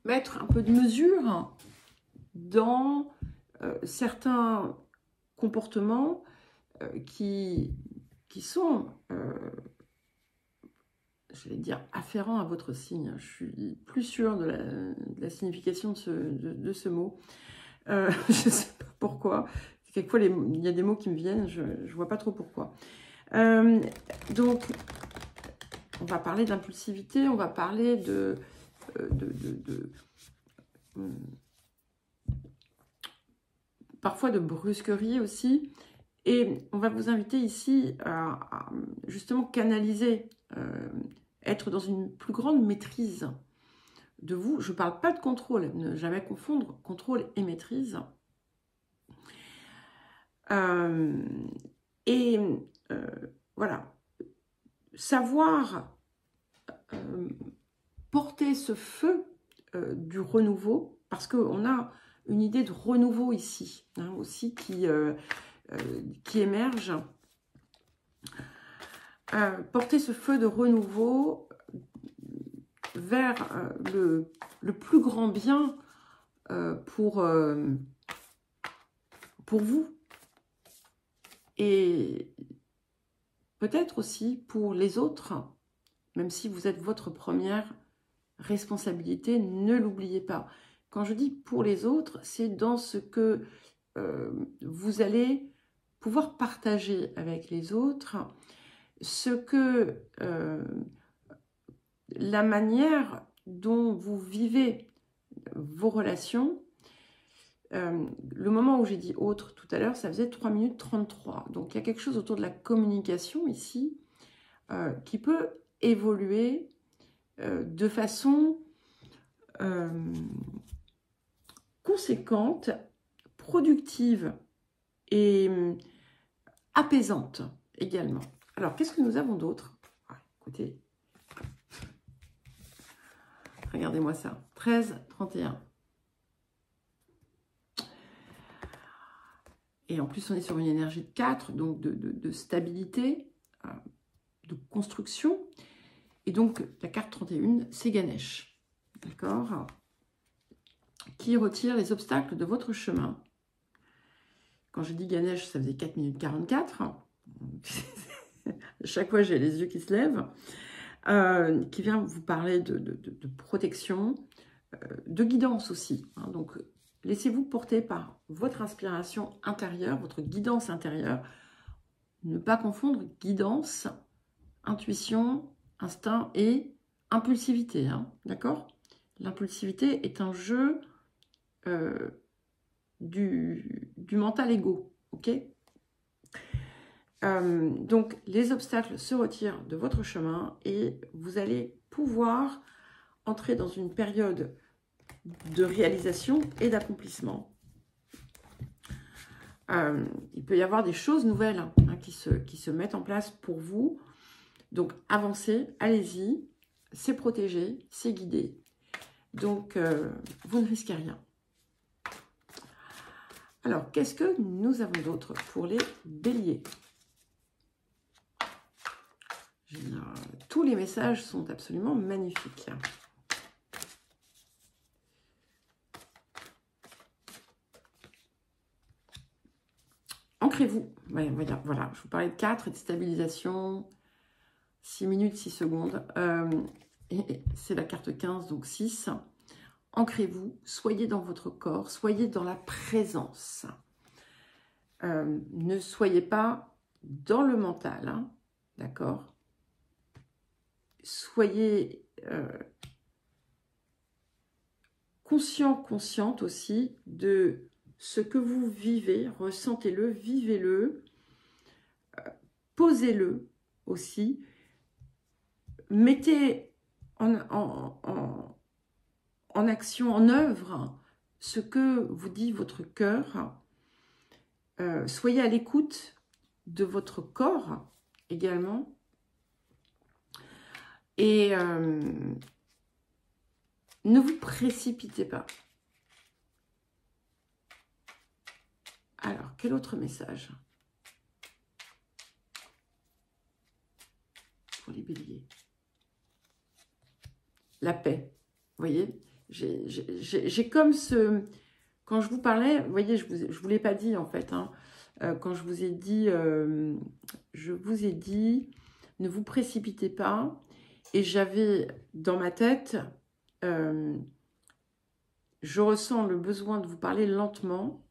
mettre un peu de mesure dans certains comportements qui sont, j'allais dire, afférents à votre signe. Je suis plus sûre de la signification de ce mot. Je ne sais pas pourquoi. Quelquefois, il y a des mots qui me viennent, je ne vois pas trop pourquoi. Donc, on va parler d'impulsivité, on va parler parfois de brusquerie aussi. Et on va vous inviter ici à justement canaliser, être dans une plus grande maîtrise de vous. Je ne parle pas de contrôle, ne jamais confondre contrôle et maîtrise. Voilà, savoir porter ce feu du renouveau, parce qu'on a une idée de renouveau ici, hein, aussi qui émerge. Porter ce feu de renouveau vers le plus grand bien pour vous, et peut-être aussi pour les autres, même si vous êtes votre première responsabilité, ne l'oubliez pas. Quand je dis pour les autres, c'est dans ce que vous allez pouvoir partager avec les autres, ce que la manière dont vous vivez vos relations. Le moment où j'ai dit autre tout à l'heure, ça faisait 3 minutes 33. Donc il y a quelque chose autour de la communication ici qui peut évoluer de façon conséquente, productive et apaisante également. Alors, qu'est-ce que nous avons d'autre? Écoutez, regardez-moi ça. 13, 31. Et en plus, on est sur une énergie de 4, donc de stabilité, de construction. Et donc, la carte 31, c'est Ganesh. D'accord? Qui retire les obstacles de votre chemin. Quand je dis Ganesh, ça faisait 4 minutes 44. Chaque fois, j'ai les yeux qui se lèvent. Qui vient vous parler de protection, de guidance aussi. Hein. Donc, laissez-vous porter par votre inspiration intérieure, votre guidance intérieure. Ne pas confondre guidance, intuition, instinct et impulsivité. Hein. D'accord? L'impulsivité est un jeu du mental égo. Ok? Donc, les obstacles se retirent de votre chemin et vous allez pouvoir entrer dans une période de réalisation et d'accomplissement. Il peut y avoir des choses nouvelles hein, qui se mettent en place pour vous. Donc, avancez, allez-y. C'est protégé, c'est guidé. Donc, vous ne risquez rien. Alors, qu'est-ce que nous avons d'autre pour les béliers ? Tous les messages sont absolument magnifiques. Ancrez-vous. Ouais, voilà, je vous parlais de 4 et de stabilisation. 6 minutes, 6 secondes. C'est la carte 15, donc 6. Ancrez-vous, soyez dans votre corps, soyez dans la présence. Ne soyez pas dans le mental, hein, d'accord ? soyez conscient, consciente aussi de ce que vous vivez, ressentez-le, vivez-le, posez-le aussi, mettez en action, en œuvre, ce que vous dit votre cœur. Soyez à l'écoute de votre corps également. Et ne vous précipitez pas. Alors, quel autre message pour les béliers? La paix. Vous voyez, j'ai comme ce... Quand je vous parlais, vous voyez, je ne vous l'ai pas dit en fait. Hein, quand je vous ai dit, ne vous précipitez pas. Et j'avais dans ma tête, je ressens le besoin de vous parler lentement.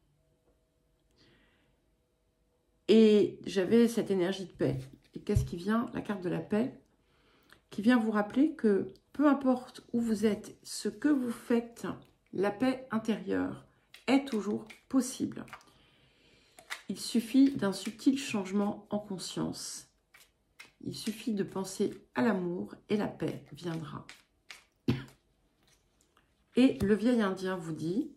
Et j'avais cette énergie de paix. Et qu'est-ce qui vient? La carte de la paix, qui vient vous rappeler que peu importe où vous êtes, ce que vous faites, la paix intérieure est toujours possible. Il suffit d'un subtil changement en conscience. Il suffit de penser à l'amour et la paix viendra. Et le vieil indien vous dit,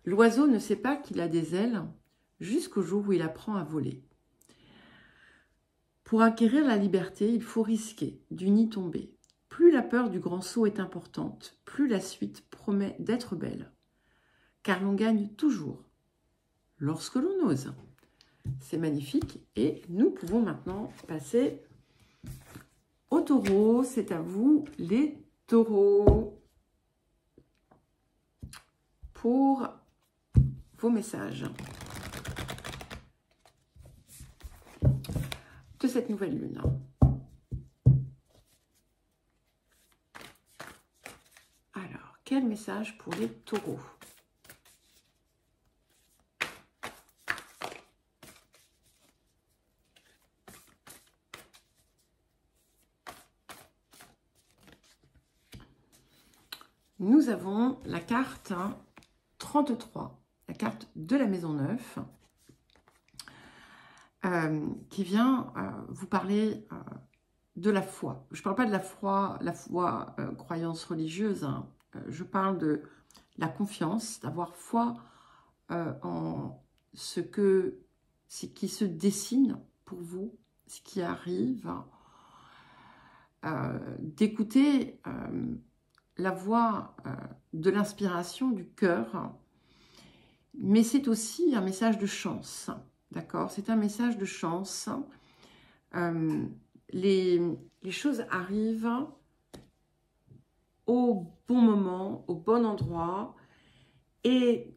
l'oiseau ne sait pas qu'il a des ailes jusqu'au jour où il apprend à voler. Pour acquérir la liberté, il faut risquer du nid tombé. Plus la peur du grand saut est importante, plus la suite promet d'être belle. Car l'on gagne toujours lorsque l'on ose. C'est magnifique et nous pouvons maintenant passer au taureau. C'est à vous les taureaux pour vos messages de cette nouvelle lune. Alors, quel message pour les taureaux? Nous avons la carte 33, la carte de la maison 9, qui vient vous parler de la foi. Je ne parle pas de la foi, croyance religieuse, hein. Je parle de la confiance, d'avoir foi en ce qui se dessine pour vous, ce qui arrive, d'écouter la voix de l'inspiration du cœur, mais c'est aussi un message de chance, d'accord? C'est un message de chance. Les choses arrivent au bon moment, au bon endroit, et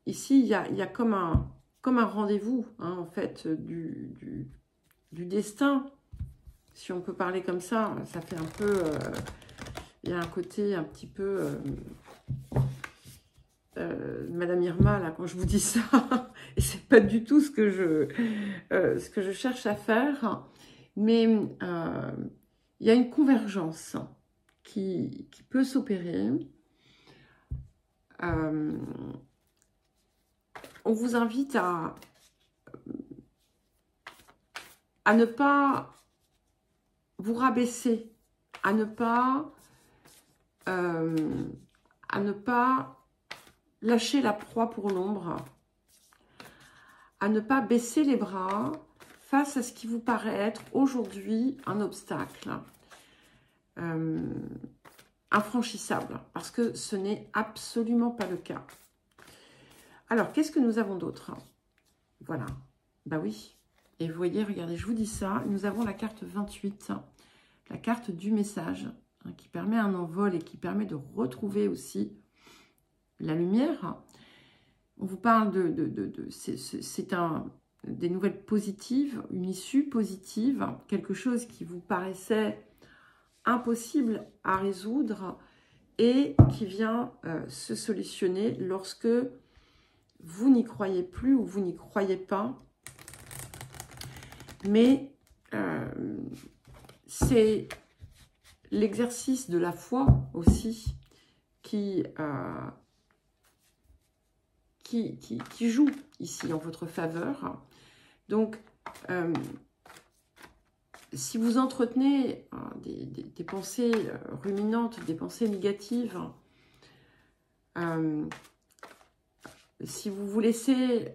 ici, il y a comme un rendez-vous, hein, en fait, du destin, si on peut parler comme ça fait un peu... il y a un côté un petit peu... Madame Irma, là, quand je vous dis ça, et c'est pas du tout ce que je cherche à faire, mais il y a une convergence qui peut s'opérer. On vous invite à ne pas vous rabaisser, à ne pas lâcher la proie pour l'ombre, à ne pas baisser les bras face à ce qui vous paraît être aujourd'hui un obstacle infranchissable, parce que ce n'est absolument pas le cas. Alors, qu'est-ce que nous avons d'autre? Voilà, bah oui. Et vous voyez, regardez, je vous dis ça, nous avons la carte 28, la carte du message, hein, qui permet un envol et qui permet de retrouver aussi la lumière. On vous parle c'est des nouvelles positives, une issue positive, quelque chose qui vous paraissait impossible à résoudre et qui vient se solutionner lorsque vous n'y croyez plus ou vous n'y croyez pas. Mais c'est l'exercice de la foi aussi qui joue ici en votre faveur. Donc, si vous entretenez des pensées ruminantes, des pensées négatives, si vous vous laissez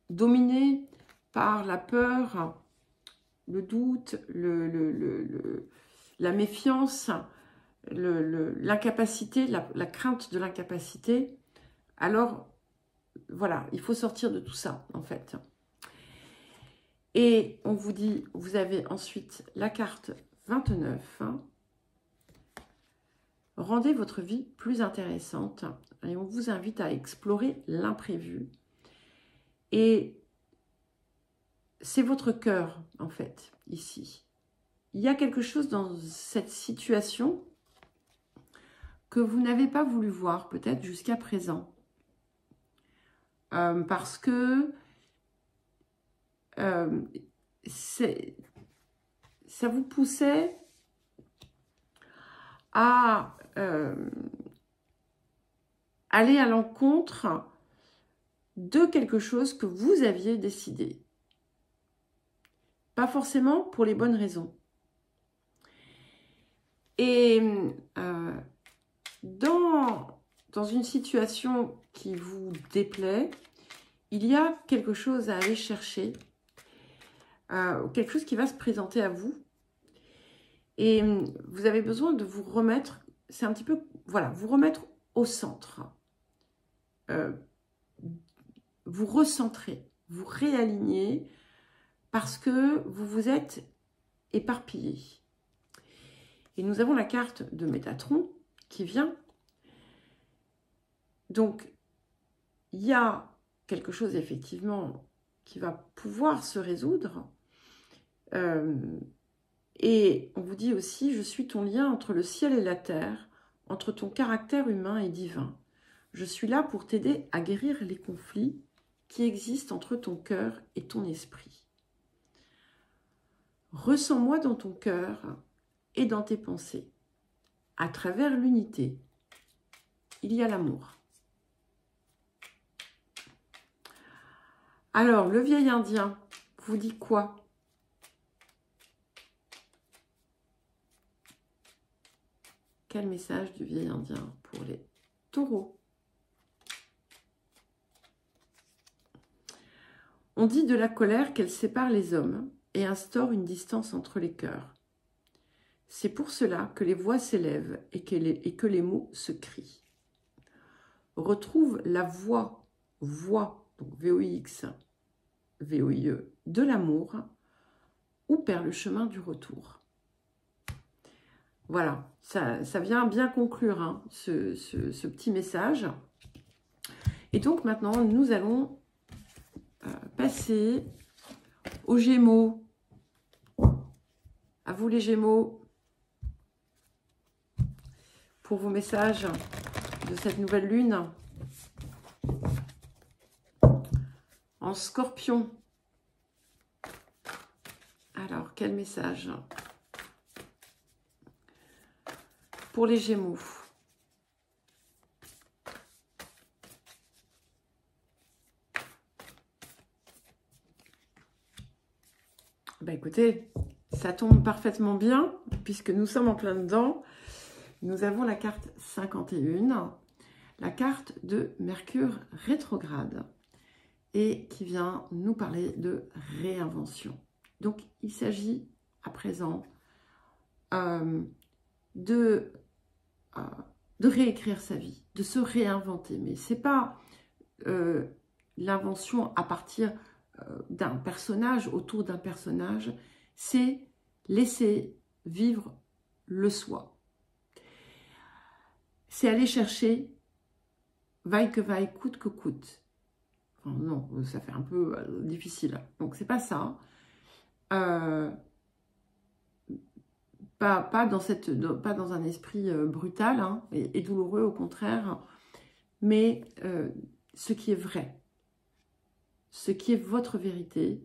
dominer par la peur, le doute, la méfiance, l'incapacité, la crainte de l'incapacité, alors voilà, il faut sortir de tout ça en fait. Et on vous dit, vous avez ensuite la carte 29. Rendez votre vie plus intéressante et on vous invite à explorer l'imprévu. Et c'est votre cœur, en fait, ici. Il y a quelque chose dans cette situation que vous n'avez pas voulu voir, peut-être jusqu'à présent. Parce que ça vous poussait à aller à l'encontre de quelque chose que vous aviez décidé. Pas forcément pour les bonnes raisons. Et dans une situation qui vous déplaît, il y a quelque chose à aller chercher, quelque chose qui va se présenter à vous. Et vous avez besoin de vous remettre, c'est un petit peu, voilà, vous remettre au centre. Vous recentrer, vous réaligner parce que vous vous êtes éparpillé. Et nous avons la carte de Métatron qui vient. Donc, il y a quelque chose effectivement qui va pouvoir se résoudre. Et on vous dit aussi, je suis ton lien entre le ciel et la terre, entre ton caractère humain et divin. Je suis là pour t'aider à guérir les conflits qui existent entre ton cœur et ton esprit. Ressens-moi dans ton cœur et dans tes pensées. À travers l'unité, il y a l'amour. Alors, le vieil indien vous dit quoi? Quel message du vieil indien pour les taureaux? On dit de la colère qu'elle sépare les hommes et instaure une distance entre les cœurs. C'est pour cela que les voix s'élèvent et que les mots se crient. Retrouve la voix, donc V-O-I-X, V-O-I-E, de l'amour, ou perd le chemin du retour. Voilà, ça vient bien conclure hein, ce petit message. Et donc maintenant, nous allons passer aux Gémeaux. À vous les Gémeaux, pour vos messages de cette nouvelle lune. En Scorpion. Alors, quel message pour les Gémeaux? Bah écoutez, ça tombe parfaitement bien, puisque nous sommes en plein dedans. Nous avons la carte 51, la carte de Mercure rétrograde, et qui vient nous parler de réinvention. Donc, il s'agit à présent de réécrire sa vie, de se réinventer. Mais ce n'est pas l'invention à partir d'un personnage, autour d'un personnage, c'est laisser vivre le soi. C'est aller chercher, vaille que vaille, coûte que coûte. Enfin, non, ça fait un peu difficile. Donc, c'est pas ça. Pas dans un esprit brutal hein, et douloureux, au contraire, mais ce qui est vrai, ce qui est votre vérité,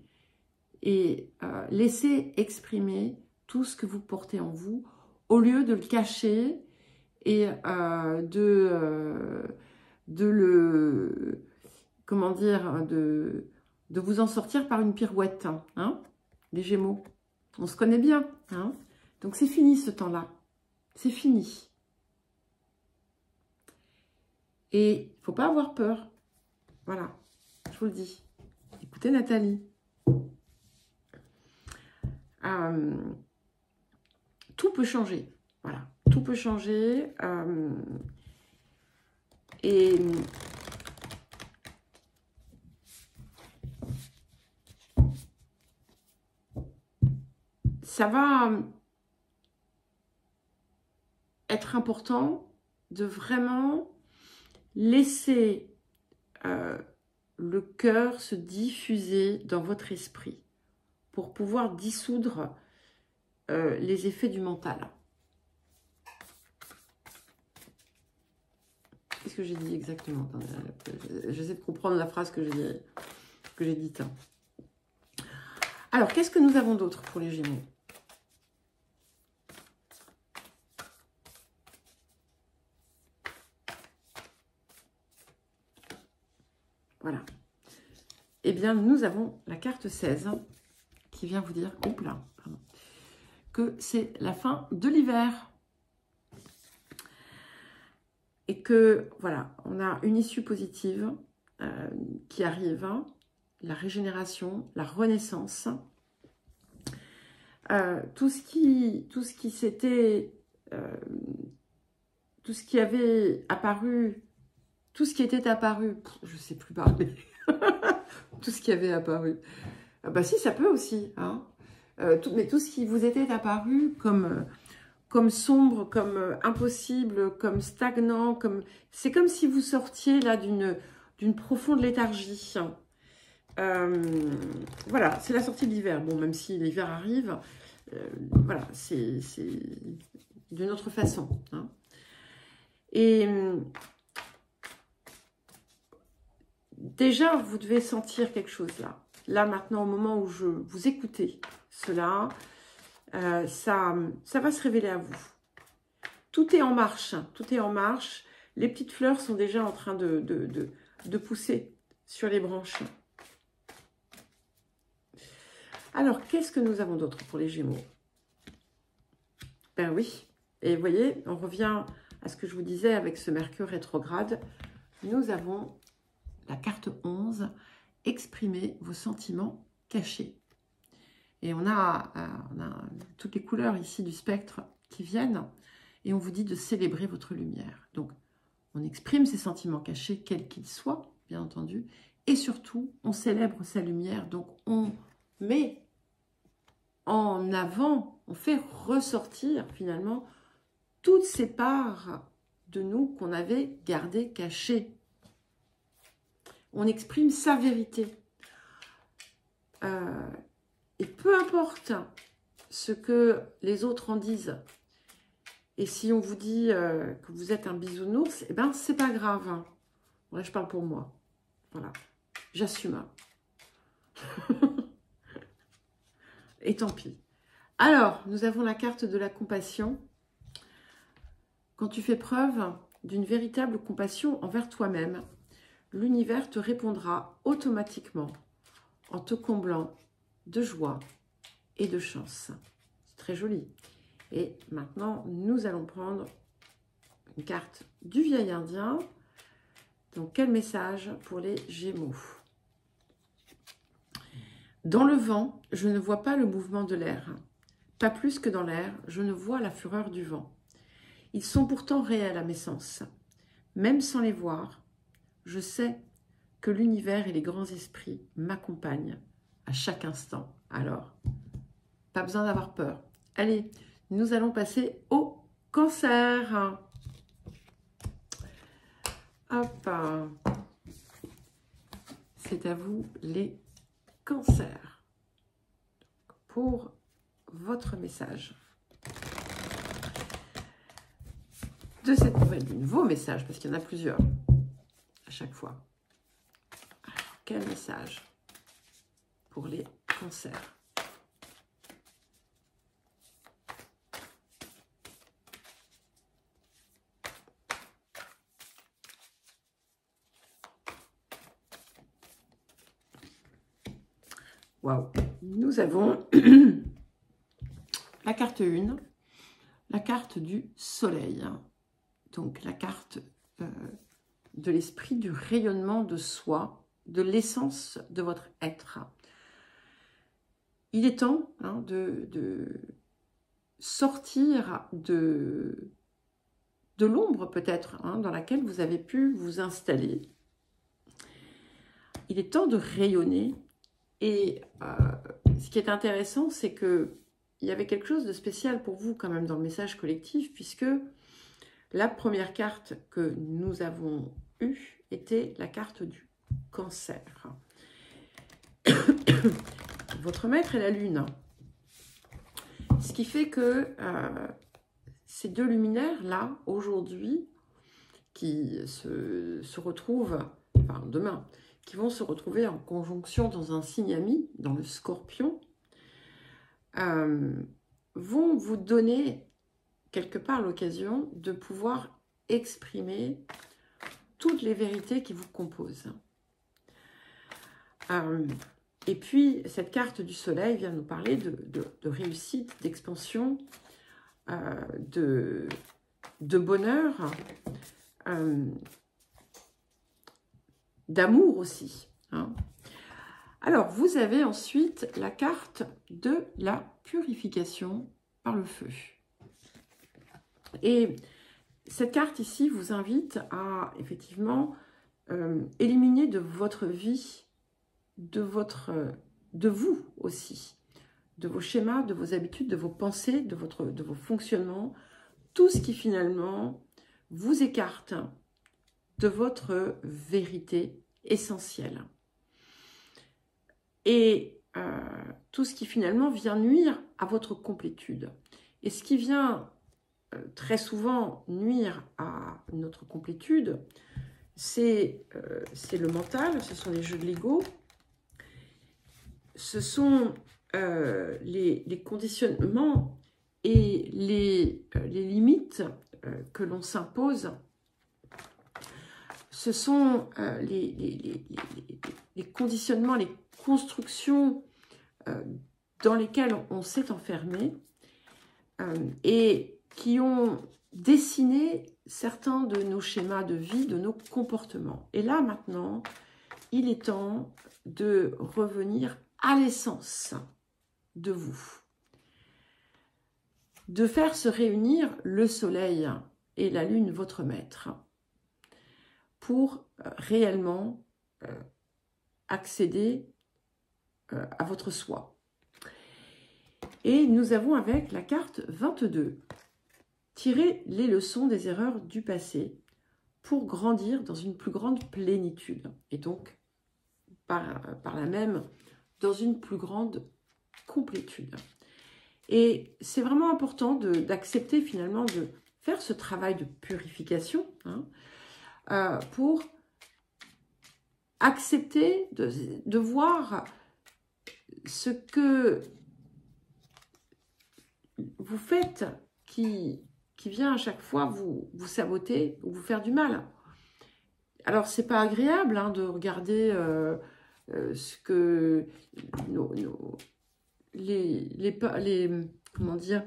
et laissez exprimer tout ce que vous portez en vous au lieu de le cacher et comment dire, de vous en sortir par une pirouette, hein, les Gémeaux. On se connaît bien, hein. Donc c'est fini ce temps-là, c'est fini. Et il ne faut pas avoir peur, voilà, je vous le dis. Écoutez Nathalie. Tout peut changer, voilà, tout peut changer. Et ça va être important de vraiment laisser le cœur se diffuser dans votre esprit pour pouvoir dissoudre les effets du mental. Qu'est-ce que j'ai dit exactement? J'essaie de comprendre la phrase que j'ai dite. Alors, qu'est-ce que nous avons d'autre pour les Gémeaux? Voilà. Eh bien, nous avons la carte 16 qui vient vous dire, que c'est la fin de l'hiver. Et que, voilà, on a une issue positive qui arrive, la régénération, la renaissance. Tout ce qui avait apparu, tout ce qui était apparu, je ne sais plus parler, tout ce qui avait apparu, bah si, ça peut aussi, hein. Mais tout ce qui vous était apparu comme sombre, comme impossible, comme stagnant, c'est comme si vous sortiez là d'une profonde léthargie. Voilà, c'est la sortie de l'hiver. Bon, même si l'hiver arrive, voilà, c'est d'une autre façon, hein. Et déjà, vous devez sentir quelque chose là. Là, maintenant, au moment où vous écoutez cela, ça va se révéler à vous. Tout est en marche, tout est en marche. Les petites fleurs sont déjà en train de pousser sur les branches. Alors, qu'est-ce que nous avons d'autre pour les Gémeaux? Ben oui, et vous voyez, on revient à ce que je vous disais avec ce Mercure rétrograde. Nous avons la carte 11, exprimer vos sentiments cachés. Et on a toutes les couleurs ici du spectre qui viennent et on vous dit de célébrer votre lumière. Donc, on exprime ses sentiments cachés, quels qu'ils soient, bien entendu, et surtout, on célèbre sa lumière. Donc, on met en avant, on fait ressortir finalement toutes ces parts de nous qu'on avait gardées cachées. On exprime sa vérité. Et peu importe ce que les autres en disent, et si on vous dit que vous êtes un bisounours, eh ben c'est pas grave. Hein. Là, je parle pour moi. Voilà, j'assume. Et tant pis. Alors, nous avons la carte de la compassion. Quand tu fais preuve d'une véritable compassion envers toi-même, l'univers te répondra automatiquement en te comblant de joie et de chance. C'est très joli. Et maintenant, nous allons prendre une carte du vieil indien. Donc, quel message pour les Gémeaux? Dans le vent, je ne vois pas le mouvement de l'air. Pas plus que dans l'air, je ne vois la fureur du vent. Ils sont pourtant réels à mes sens. Même sans les voir, je sais que l'univers et les grands esprits m'accompagnent à chaque instant. Alors, pas besoin d'avoir peur. Allez, nous allons passer au Cancer. Hop. C'est à vous les Cancers. Pour votre message de cette nouvelle lune. Vos messages, parce qu'il y en a plusieurs à chaque fois. Alors, quel message pour les Cancer. Waouh. Nous avons la carte 1, la carte du soleil. Donc la carte de l'esprit, du rayonnement de soi, de l'essence de votre être. Il est temps de sortir de l'ombre peut-être dans laquelle vous avez pu vous installer. Il est temps de rayonner. Et ce qui est intéressant, c'est que il y avait quelque chose de spécial pour vous quand même dans le message collectif, puisque la première carte que nous avons eue était la carte du cancer. Votre maître est la lune. Ce qui fait que ces deux luminaires-là, aujourd'hui, qui se retrouvent, enfin demain, qui vont se retrouver en conjonction dans un signe ami, dans le Scorpion, vont vous donner quelque part l'occasion de pouvoir exprimer toutes les vérités qui vous composent. Et puis, cette carte du soleil vient nous parler de réussite, d'expansion, de bonheur, d'amour aussi. Alors, vous avez ensuite la carte de la purification par le feu. Et cette carte ici vous invite à, effectivement, éliminer de votre vie, de vous aussi, de vos schémas, de vos habitudes, de vos pensées, de vos fonctionnements, tout ce qui finalement vous écarte de votre vérité essentielle. Et tout ce qui finalement vient nuire à votre complétude. Et ce qui vient très souvent nuire à notre complétude, c'est le mental, ce sont les jeux de l'ego, ce sont les conditionnements et les limites que l'on s'impose. Ce sont les conditionnements, les constructions dans lesquelles on s'est enfermé et qui ont dessiné certains de nos schémas de vie, de nos comportements. Et là, maintenant, il est temps de revenir à l'essence de vous. De faire se réunir le soleil et la lune, votre maître, pour réellement accéder à votre soi. Et nous avons avec la carte 22, tirer les leçons des erreurs du passé pour grandir dans une plus grande plénitude. Et donc, par là même, dans une plus grande complétude. Et c'est vraiment important d'accepter finalement de faire ce travail de purification pour accepter de voir ce que vous faites qui vient à chaque fois vous saboter ou vous faire du mal. Alors, c'est pas agréable de regarder ce que comment dire,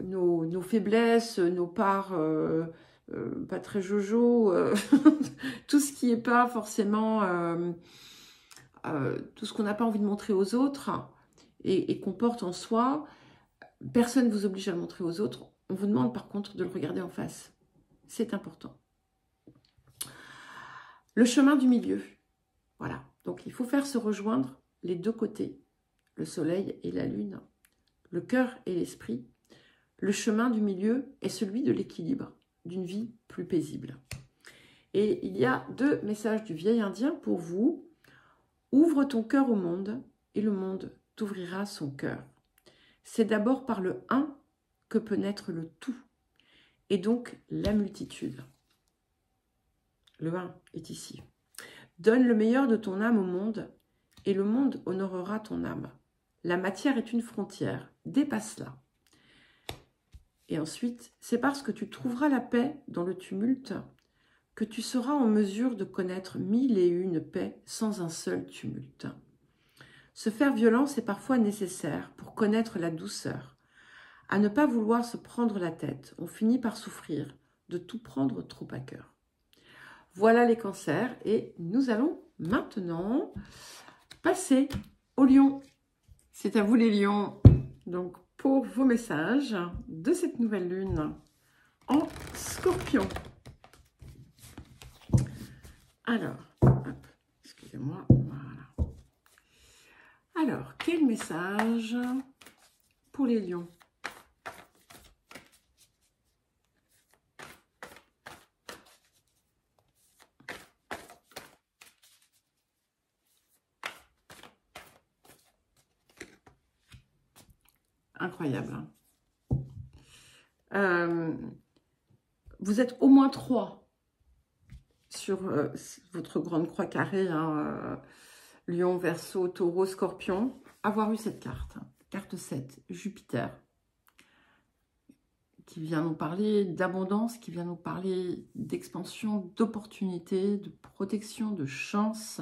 nos faiblesses, nos parts pas très jojo, tout ce qui n'est pas forcément tout ce qu'on n'a pas envie de montrer aux autres et qu'on porte en soi. Personne ne vous oblige à le montrer aux autres. On vous demande par contre de le regarder en face. C'est important. Le chemin du milieu. Voilà. Donc il faut faire se rejoindre les deux côtés. Le soleil et la lune. Le cœur et l'esprit. Le chemin du milieu est celui de l'équilibre, d'une vie plus paisible. Et il y a deux messages du vieil indien pour vous. Ouvre ton cœur au monde et le monde t'ouvrira son cœur. C'est d'abord par le un que peut naître le tout, et donc la multitude. Le un est ici. Donne le meilleur de ton âme au monde, et le monde honorera ton âme. La matière est une frontière, dépasse-la. Et ensuite, c'est parce que tu trouveras la paix dans le tumulte que tu seras en mesure de connaître 1001 paix sans un seul tumulte. Se faire violence est parfois nécessaire pour connaître la douceur. À ne pas vouloir se prendre la tête, on finit par souffrir de tout prendre trop à cœur. Voilà les cancers et nous allons maintenant passer aux lions. C'est à vous les lions. Donc pour vos messages de cette nouvelle lune en Scorpion. Alors, excusez-moi, voilà. Alors, quel message pour les lions? Incroyable. Vous êtes au moins 3 sur votre grande croix carrée, hein, Lion, Verseau, Taureau, Scorpion, avoir eu cette carte. Carte 7, Jupiter, qui vient nous parler d'abondance, qui vient nous parler d'expansion, d'opportunité, de protection, de chance.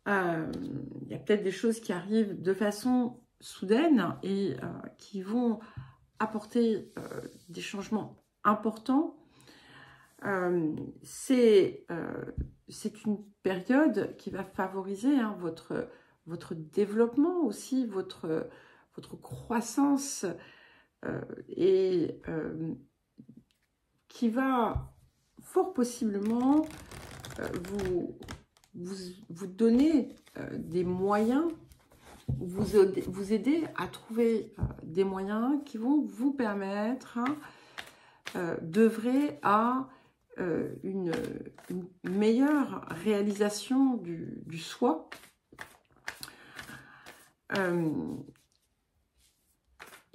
Il y a peut-être des choses qui arrivent de façon soudaine et qui vont apporter des changements importants. C'est une période qui va favoriser hein, votre développement aussi, votre croissance et qui va fort possiblement vous donner des moyens, vous aider à trouver des moyens qui vont vous permettre d'œuvrer à une meilleure réalisation du soi.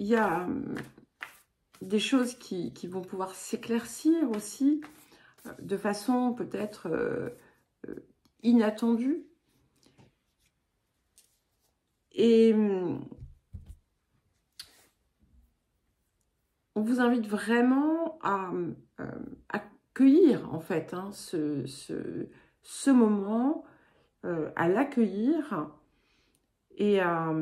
Il y a des choses qui vont pouvoir s'éclaircir aussi de façon peut-être inattendue. Et on vous invite vraiment à accueillir en fait hein, ce moment, à l'accueillir et à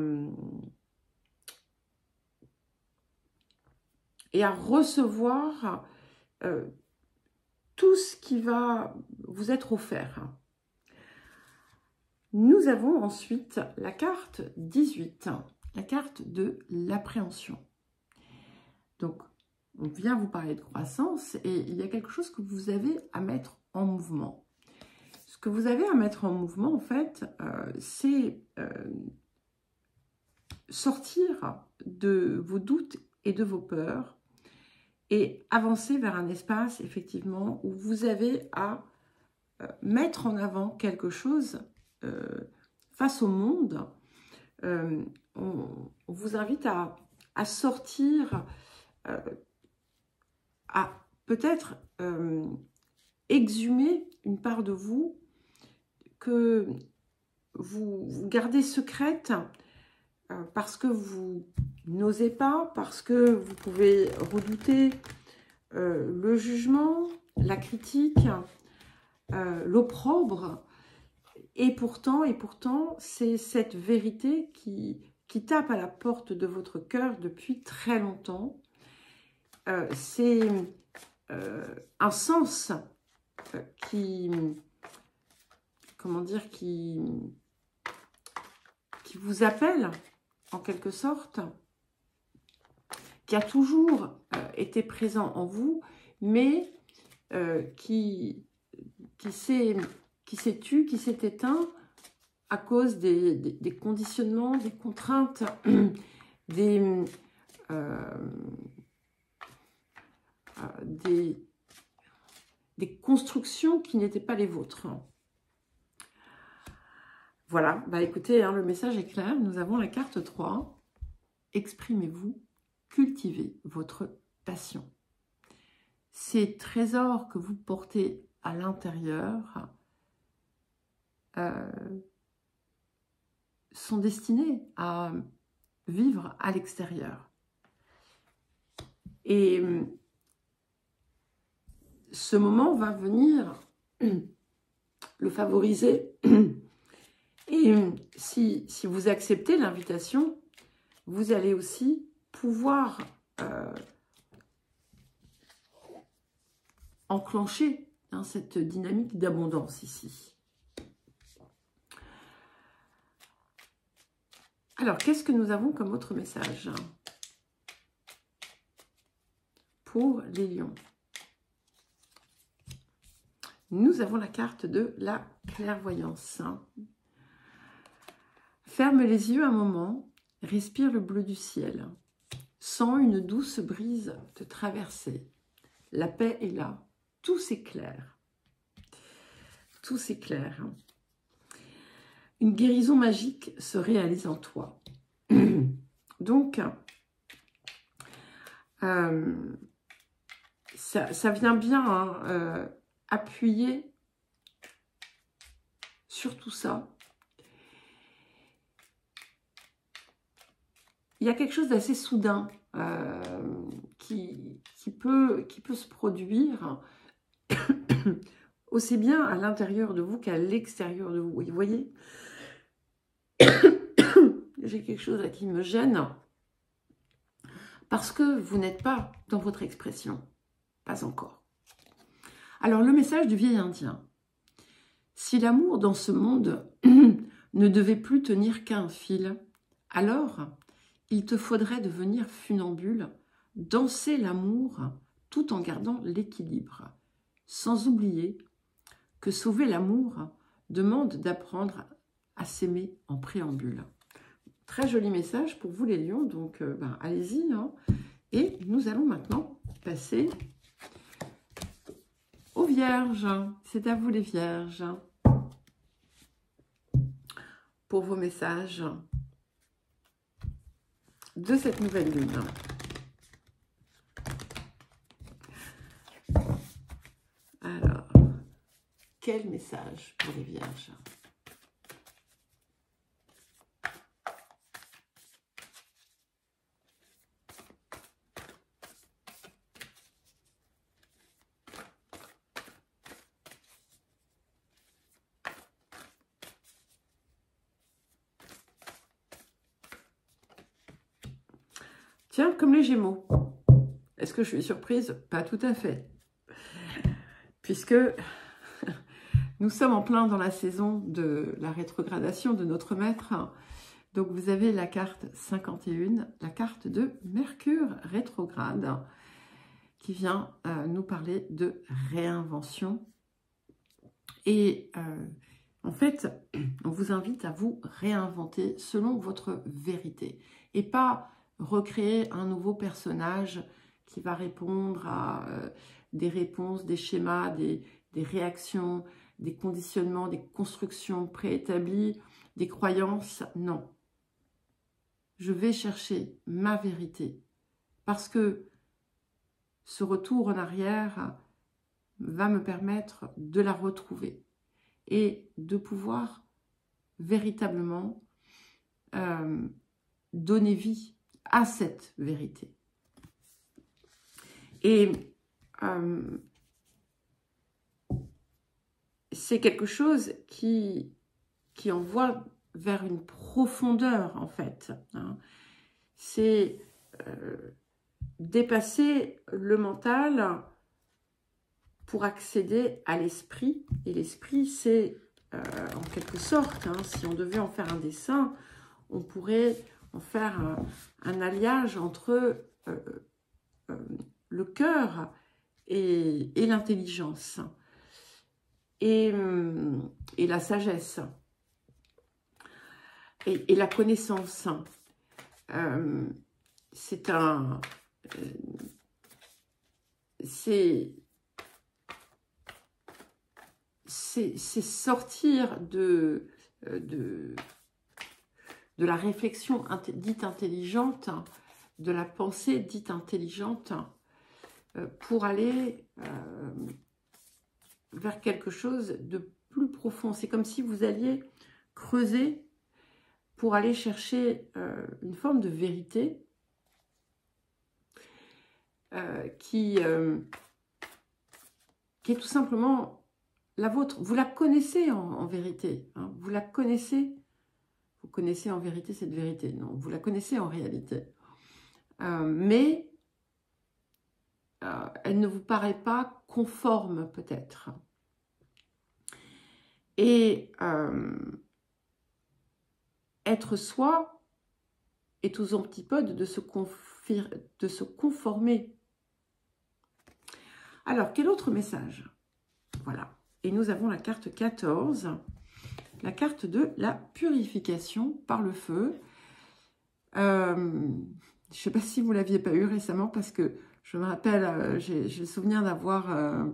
recevoir tout ce qui va vous être offert. Nous avons ensuite la carte 18, la carte de l'appréhension. Donc, on vient vous parler de croissance et il y a quelque chose que vous avez à mettre en mouvement. Ce que vous avez à mettre en mouvement, en fait, c'est sortir de vos doutes et de vos peurs et avancer vers un espace, effectivement, où vous avez à mettre en avant quelque chose face au monde. On vous invite à sortir, à peut-être exhumer une part de vous que vous gardez secrète parce que vous n'osez pas, parce que vous pouvez redouter le jugement, la critique, l'opprobre. Et pourtant, c'est cette vérité qui tape à la porte de votre cœur depuis très longtemps. C'est un sens qui, comment dire, qui vous appelle en quelque sorte, qui a toujours été présent en vous, mais qui s'est tu, qui s'est éteint à cause des conditionnements, des contraintes, des constructions qui n'étaient pas les vôtres. Voilà, bah écoutez, hein, le message est clair. Nous avons la carte 3. Exprimez-vous, cultivez votre passion. Ces trésors que vous portez à l'intérieur sont destinés à vivre à l'extérieur. Et ce moment va venir le favoriser. Et si vous acceptez l'invitation, vous allez aussi pouvoir enclencher cette dynamique d'abondance ici. Alors, qu'est-ce que nous avons comme autre message pour les lions? Nous avons la carte de la clairvoyance. Ferme les yeux un moment, respire le bleu du ciel. Sens une douce brise te traverser. La paix est là, tout s'éclaire. Tout s'éclaire. Une guérison magique se réalise en toi. Donc, ça vient bien appuyer sur tout ça. Il y a quelque chose d'assez soudain qui peut se produire aussi bien à l'intérieur de vous qu'à l'extérieur de vous. Vous voyez, j'ai quelque chose là qui me gêne parce que vous n'êtes pas dans votre expression. Pas encore. Alors, le message du vieil indien. Si l'amour dans ce monde ne devait plus tenir qu'un fil, alors il te faudrait devenir funambule, danser l'amour tout en gardant l'équilibre, sans oublier que sauver l'amour demande d'apprendre à s'aimer en préambule. Très joli message pour vous les lions, donc allez-y. Et nous allons maintenant passer aux vierges. C'est à vous les vierges. Pour vos messages de cette nouvelle lune. Alors, quel message pour les vierges? Tiens, comme les Gémeaux. Est-ce que je suis surprise? Pas tout à fait. Puisque nous sommes en plein dans la saison de la rétrogradation de notre maître. Donc vous avez la carte 51, la carte de Mercure rétrograde, qui vient nous parler de réinvention. Et en fait, on vous invite à vous réinventer selon votre vérité. Et pas recréer un nouveau personnage qui va répondre à des réponses, des schémas, des réactions, des conditionnements, des constructions préétablies, des croyances. Non. Je vais chercher ma vérité. Parce que ce retour en arrière va me permettre de la retrouver et de pouvoir véritablement donner vie à cette vérité. Et c'est quelque chose qui envoie vers une profondeur, en fait. C'est dépasser le mental pour accéder à l'esprit. Et l'esprit, c'est en quelque sorte, si on devait en faire un dessin, on pourrait en faire un alliage entre le cœur et l'intelligence et la sagesse et la connaissance. C'est sortir de la réflexion dite intelligente, de la pensée dite intelligente, pour aller vers quelque chose de plus profond. C'est comme si vous alliez creuser pour aller chercher une forme de vérité qui est tout simplement la vôtre. Vous la connaissez en vérité. Hein, vous la connaissez. Vous connaissez en vérité cette vérité. Non, vous la connaissez en réalité. Mais elle ne vous paraît pas conforme peut-être. Et être soi est aux antipodes de se conformer. Alors, quel autre message? Voilà. Et nous avons la carte 14, la carte de la purification par le feu. Je ne sais pas si vous ne l'aviez pas eu récemment, parce que je me rappelle, j'ai le souvenir d'avoir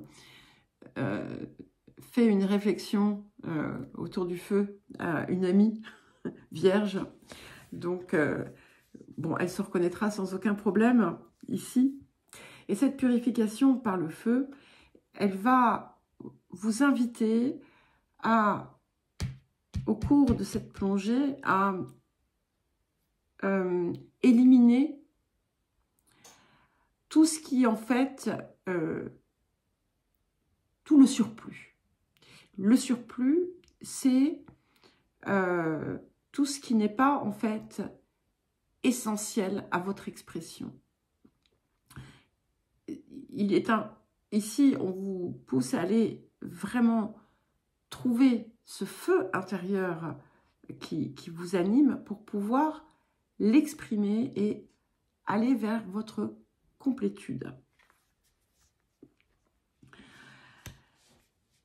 fait une réflexion autour du feu à une amie vierge. Donc, bon, elle se reconnaîtra sans aucun problème ici. Et cette purification par le feu, elle va vous inviter à, au cours de cette plongée, à éliminer tout ce qui, en fait, tout le surplus. Le surplus, c'est tout ce qui n'est pas, en fait, essentiel à votre expression. Ici, on vous pousse à aller vraiment trouver ce feu intérieur qui vous anime pour pouvoir l'exprimer et aller vers votre complétude.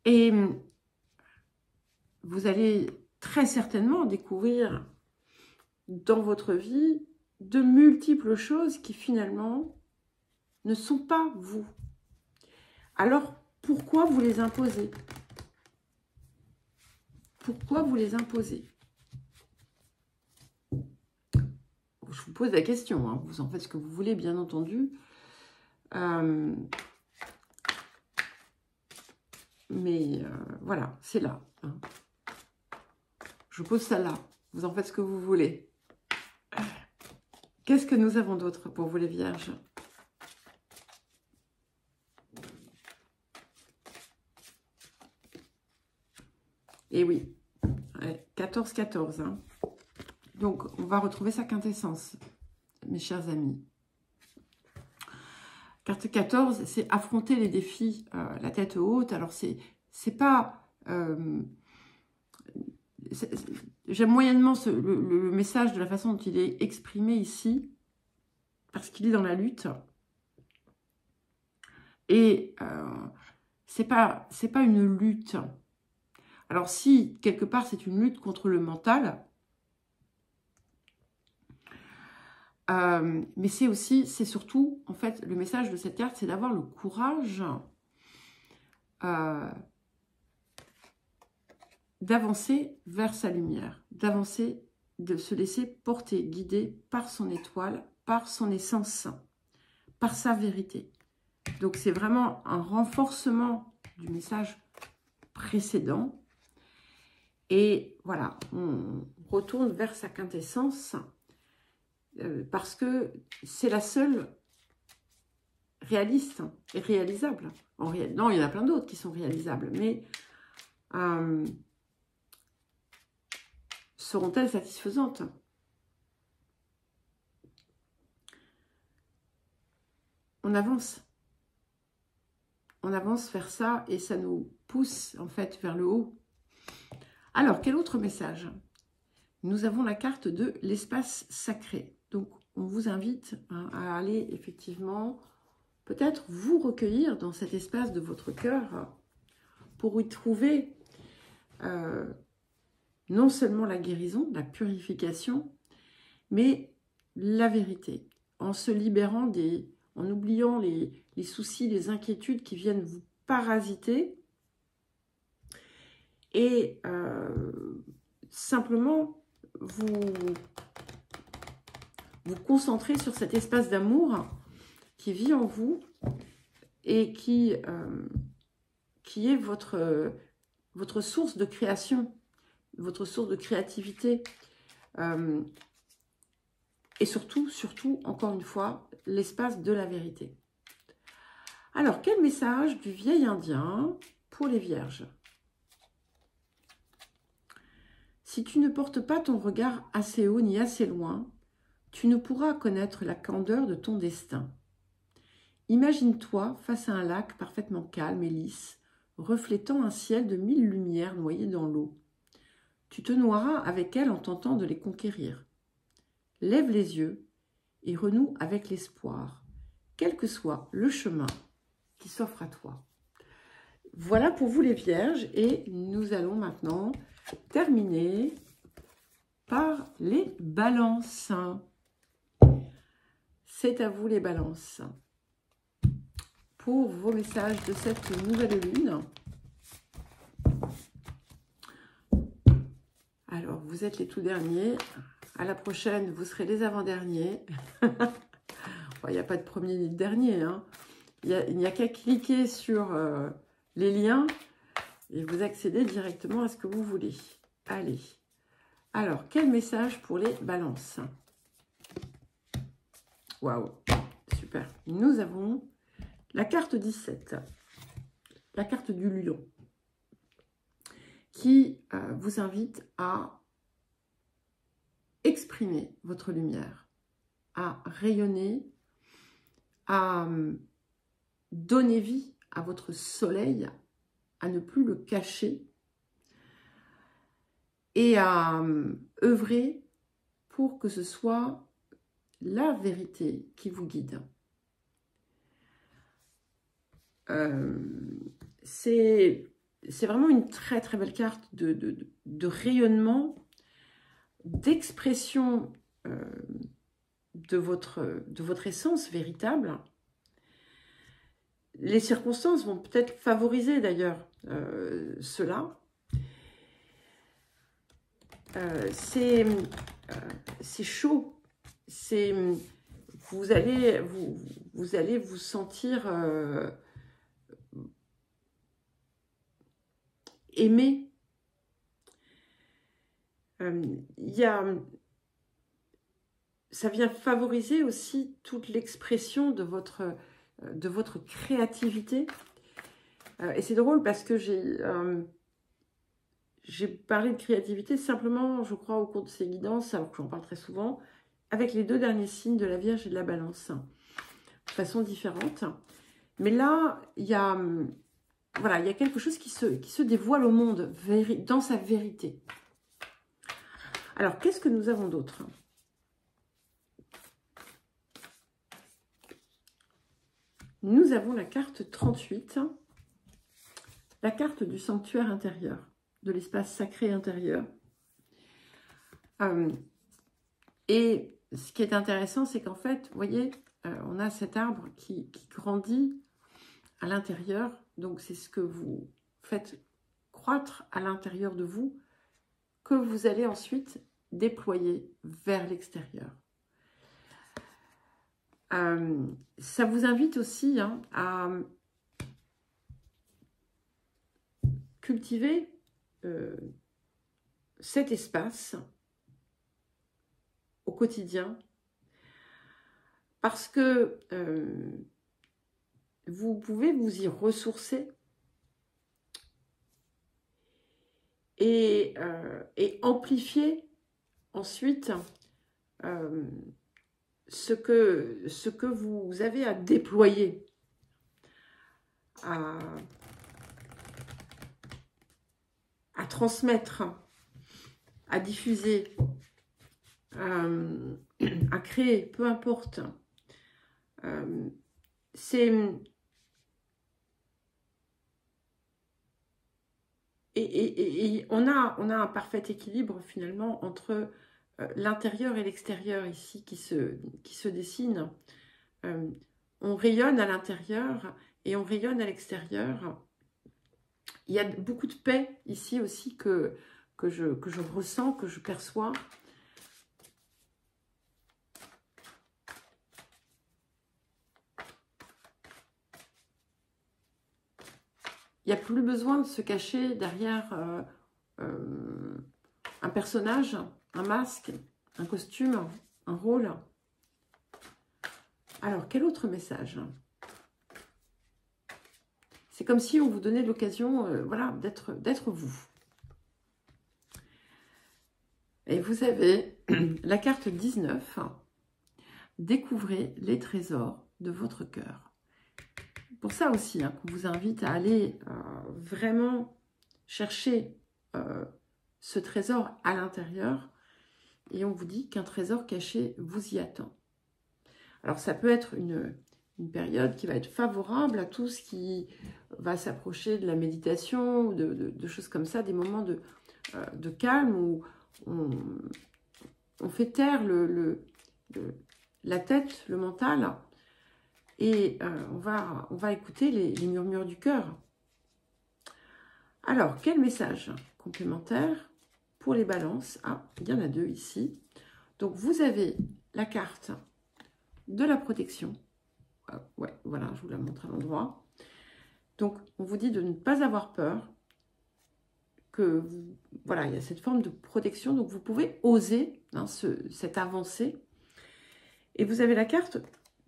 Et vous allez très certainement découvrir dans votre vie de multiples choses qui finalement ne sont pas vous. Alors, pourquoi vous les imposez? Pourquoi vous les imposez? Je vous pose la question, hein. Vous en faites ce que vous voulez, bien entendu. Mais voilà, c'est là. Hein. Je pose ça là. Vous en faites ce que vous voulez. Qu'est-ce que nous avons d'autre pour vous les vierges? Et oui, 14-14. Hein. Donc, on va retrouver sa quintessence, mes chers amis. Carte 14, c'est affronter les défis, la tête haute. Alors, c'est pas... J'aime moyennement le message de la façon dont il est exprimé ici, parce qu'il est dans la lutte. Et c'est pas une lutte. Alors si, quelque part, c'est une lutte contre le mental, mais c'est surtout, en fait, le message de cette carte, c'est d'avoir le courage d'avancer vers sa lumière, d'avancer, de se laisser porter, guider par son étoile, par son essence, par sa vérité. Donc c'est vraiment un renforcement du message précédent. Et voilà, on retourne vers sa quintessence parce que c'est la seule réaliste et réalisable. Non, il y en a plein d'autres qui sont réalisables, mais seront-elles satisfaisantes? On avance. On avance vers ça et ça nous pousse en fait vers le haut. Alors, quel autre message? Nous avons la carte de l'espace sacré. Donc, on vous invite à aller effectivement, peut-être vous recueillir dans cet espace de votre cœur pour y trouver non seulement la guérison, la purification, mais la vérité. En se libérant en oubliant les soucis, les inquiétudes qui viennent vous parasiter et simplement vous concentrer sur cet espace d'amour qui vit en vous et qui est votre votre source de création, votre source de créativité. Et surtout, encore une fois, l'espace de la vérité. Alors, quel message du vieil indien pour les vierges? Si tu ne portes pas ton regard assez haut ni assez loin, tu ne pourras connaître la candeur de ton destin. Imagine-toi face à un lac parfaitement calme et lisse, reflétant un ciel de 1000 lumières noyées dans l'eau. Tu te noieras avec elles en tentant de les conquérir. Lève les yeux et renoue avec l'espoir, quel que soit le chemin qui s'offre à toi. Voilà pour vous les vierges, et nous allons maintenant terminer par les balances. C'est à vous les balances. Pour vos messages de cette nouvelle lune. Alors, vous êtes les tout derniers. À la prochaine, vous serez les avant-derniers. Il n'y a pas de premier ni de dernier. Hein. Il n'y a qu'à cliquer sur les liens et vous accédez directement à ce que vous voulez. Allez. Alors, quel message pour les balances? Waouh, super. Nous avons la carte 17, la carte du lion, qui vous invite à exprimer votre lumière, à rayonner, à donner vie à votre soleil, à ne plus le cacher et à œuvrer pour que ce soit la vérité qui vous guide. C'est vraiment une très très belle carte de rayonnement, d'expression de votre essence véritable. Les circonstances vont peut-être favoriser d'ailleurs cela. C'est chaud. Vous allez vous sentir aimé. Ça vient favoriser aussi toute l'expression de votre créativité. Et c'est drôle parce que j'ai parlé de créativité simplement, je crois, au cours de ces guidances, alors que j'en parle très souvent, avec les deux derniers signes de la Vierge et de la Balance, de façon différente. Mais là, il y a quelque chose qui se dévoile au monde dans sa vérité. Alors, qu'est-ce que nous avons d'autre? Nous avons la carte 38, la carte du sanctuaire intérieur, de l'espace sacré intérieur. Et ce qui est intéressant, c'est qu'en fait, vous voyez, on a cet arbre qui grandit à l'intérieur. Donc, c'est ce que vous faites croître à l'intérieur de vous, que vous allez ensuite déployer vers l'extérieur. Ça vous invite aussi à cultiver cet espace au quotidien, parce que vous pouvez vous y ressourcer et amplifier ensuite ce que vous avez à déployer, à transmettre, à diffuser, à créer, peu importe. Et on a un parfait équilibre finalement entre l'intérieur et l'extérieur ici qui se dessine. On rayonne à l'intérieur et on rayonne à l'extérieur. Il y a beaucoup de paix ici aussi que je ressens, que je perçois. il n'y a plus besoin de se cacher derrière un personnage, un masque, un costume, un rôle. Alors, quel autre message? C'est comme si on vous donnait l'occasion voilà, d'être vous. Et vous avez la carte 19. Découvrez les trésors de votre cœur. Pour ça aussi, hein, qu'on vous invite à aller vraiment chercher ce trésor à l'intérieur. Et on vous dit qu'un trésor caché vous y attend. Alors, ça peut être une période qui va être favorable à tout ce qui va s'approcher de la méditation, de choses comme ça, des moments de calme où on fait taire la tête, le mental, et on va écouter les murmures du cœur. Alors, quel message complémentaire pour les balances? Ah, il y en a deux ici. Donc, vous avez la carte de la protection. Ouais, voilà, je vous la montre à l'endroit. Donc, on vous dit de ne pas avoir peur, que voilà, il y a cette forme de protection, donc vous pouvez oser hein, cette avancée. Et vous avez la carte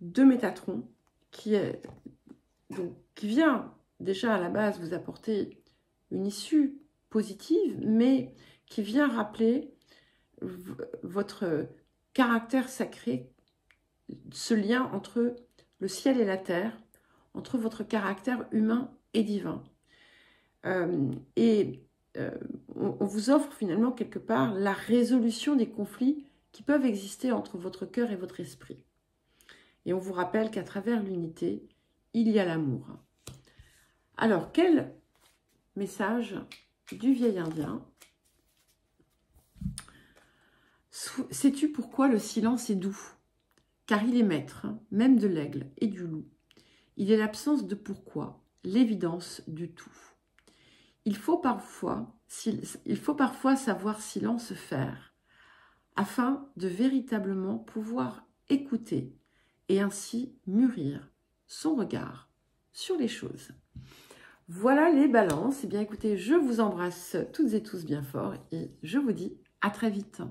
de Métatron qui vient déjà à la base vous apporter une issue positive, mais qui vient rappeler votre caractère sacré, ce lien entre le ciel et la terre, entre votre caractère humain et divin. On vous offre finalement quelque part la résolution des conflits qui peuvent exister entre votre cœur et votre esprit. Et on vous rappelle qu'à travers l'unité, il y a l'amour. Alors, quel message du vieil indien? Sais-tu pourquoi le silence est doux? Car il est maître, même de l'aigle et du loup. Il est l'absence de pourquoi, l'évidence du tout. Il faut parfois savoir silence faire, afin de véritablement pouvoir écouter et ainsi mûrir son regard sur les choses. Voilà les balances. Eh bien écoutez, je vous embrasse toutes et tous bien fort et je vous dis à très vite.